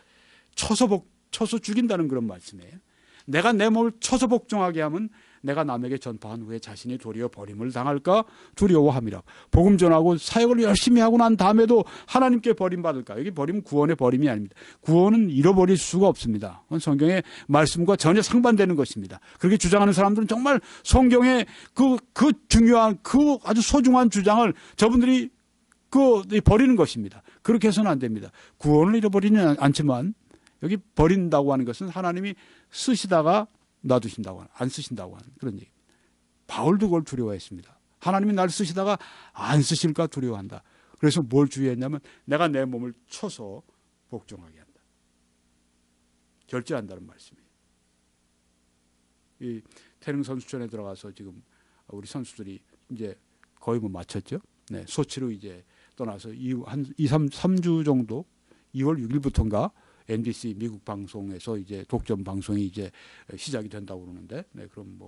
쳐서 죽인다는 그런 말씀이에요. 내가 내 몸을 쳐서 복종하게 하면 내가 남에게 전파한 후에 자신이 도리어 버림을 당할까 두려워함이라. 복음 전하고 사역을 열심히 하고 난 다음에도 하나님께 버림받을까. 여기 버림은 구원의 버림이 아닙니다. 구원은 잃어버릴 수가 없습니다. 그건 성경의 말씀과 전혀 상반되는 것입니다. 그렇게 주장하는 사람들은 정말 성경의 그 중요한 그 아주 소중한 주장을 저분들이 버리는 것입니다. 그렇게 해서는 안 됩니다. 구원을 잃어버리는 않지만 여기 버린다고 하는 것은 하나님이 쓰시다가 놔두신다고 하는, 안 쓰신다고 하는 그런 얘기입니다. 바울도 그걸 두려워했습니다. 하나님이 날 쓰시다가 안 쓰실까 두려워한다. 그래서 뭘 주의했냐면 내가 내 몸을 쳐서 복종하게 한다. 결제한다는 말씀이에요. 이 태릉 선수촌에 들어가서 지금 우리 선수들이 이제 거의 마쳤죠. 네, 소치로 이제 떠나서 한 3주 정도 2월 6일부터인가 NBC 미국 방송에서 이제 독점 방송이 이제 시작이 된다고 그러는데, 네, 그럼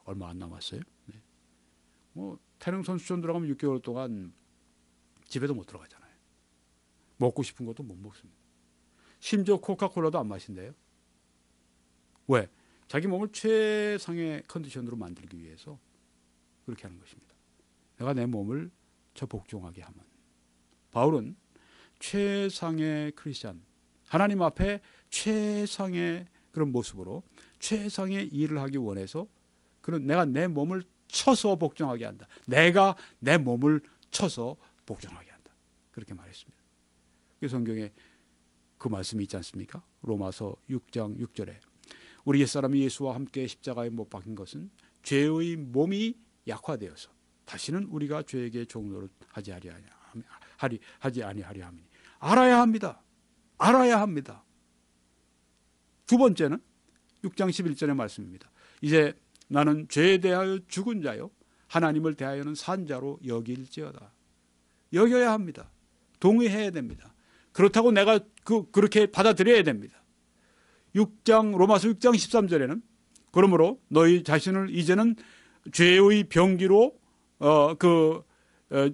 얼마 안 남았어요. 네. 태릉 선수촌 들어가면 6개월 동안 집에도 못 들어가잖아요. 먹고 싶은 것도 못 먹습니다. 심지어 코카콜라도 안 마신대요. 왜? 자기 몸을 최상의 컨디션으로 만들기 위해서 그렇게 하는 것입니다. 내가 내 몸을 저 복종하게 하면. 바울은 최상의 크리스찬, 하나님 앞에 최상의 그런 모습으로 최상의 일을 하기 원해서 그런 내가 내 몸을 쳐서 복종하게 한다. 내가 내 몸을 쳐서 복종하게 한다. 그렇게 말했습니다. 그 성경에 그 말씀이 있지 않습니까? 로마서 6장 6절에 우리 옛사람이 예수와 함께 십자가에 못 박힌 것은 죄의 몸이 약화되어서 다시는 우리가 죄에게 종노릇 하지 아니하려 함이니. 알아야 합니다. 알아야 합니다. 두 번째는 6장 11절의 말씀입니다. 이제 나는 죄에 대하여 죽은 자요 하나님을 대하여는 산 자로 여길지어다. 여겨야 합니다. 동의해야 됩니다. 그렇다고 내가 그렇게 받아들여야 됩니다. 로마서 6장 13절에는 그러므로 너희 자신을 이제는 죄의 병기로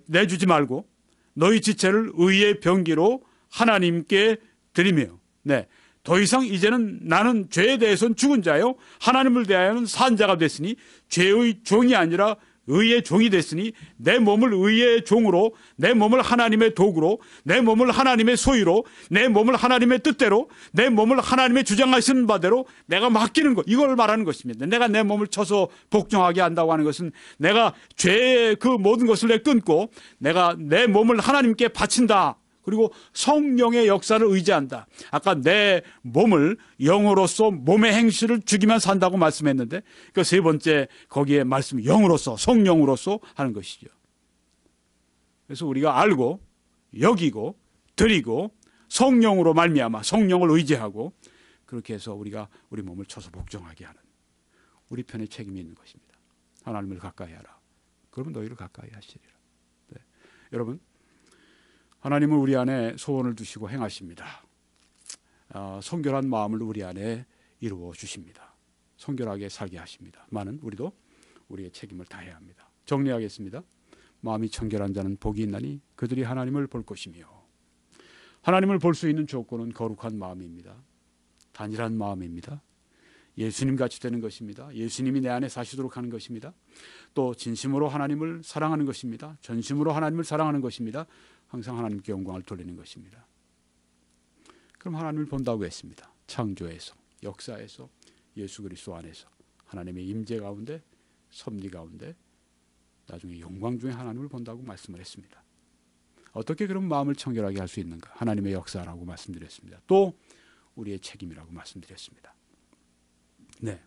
내주지 말고 너희 지체를 의의 병기로 하나님께 드리며, 네, 더 이상 이제는 나는 죄에 대해서는 죽은 자요 하나님을 대하여는 산 자가 됐으니 죄의 종이 아니라 의의 종이 됐으니 내 몸을 의의 종으로, 내 몸을 하나님의 도구로, 내 몸을 하나님의 소유로, 내 몸을 하나님의 뜻대로, 내 몸을 하나님의 주장하시는 바대로 내가 맡기는 것, 이걸 말하는 것입니다. 내가 내 몸을 쳐서 복종하게 한다고 하는 것은 내가 죄의 그 모든 것을 끊고 내가 내 몸을 하나님께 바친다. 그리고 성령의 역사를 의지한다. 아까 내 몸을 영으로서 몸의 행실을 죽이면 산다고 말씀했는데 그 세 번째 거기에 말씀이 영으로서, 성령으로서 하는 것이죠. 그래서 우리가 알고 여기고 드리고 성령으로 말미암아 성령을 의지하고 그렇게 해서 우리가 우리 몸을 쳐서 복종하게 하는 우리 편에 책임이 있는 것입니다. 하나님을 가까이 하라. 그러면 너희를 가까이 하시리라. 네. 여러분, 하나님은 우리 안에 소원을 두시고 행하십니다. 성결한 마음을 우리 안에 이루어 주십니다. 성결하게 살게 하십니다. 많은 우리도 우리의 책임을 다해야 합니다. 정리하겠습니다. 마음이 청결한 자는 복이 있나니 그들이 하나님을 볼 것이며, 하나님을 볼 수 있는 조건은 거룩한 마음입니다. 단일한 마음입니다. 예수님 같이 되는 것입니다. 예수님이 내 안에 사시도록 하는 것입니다. 또 진심으로 하나님을 사랑하는 것입니다. 전심으로 하나님을 사랑하는 것입니다. 항상 하나님께 영광을 돌리는 것입니다. 그럼 하나님을 본다고 했습니다. 창조에서, 역사에서, 예수 그리스도 안에서 하나님의 임재 가운데, 섭리 가운데, 나중에 영광 중에 하나님을 본다고 말씀을 했습니다. 어떻게 그런 마음을 청결하게 할 수 있는가? 하나님의 역사라고 말씀드렸습니다. 또 우리의 책임이라고 말씀드렸습니다. 네,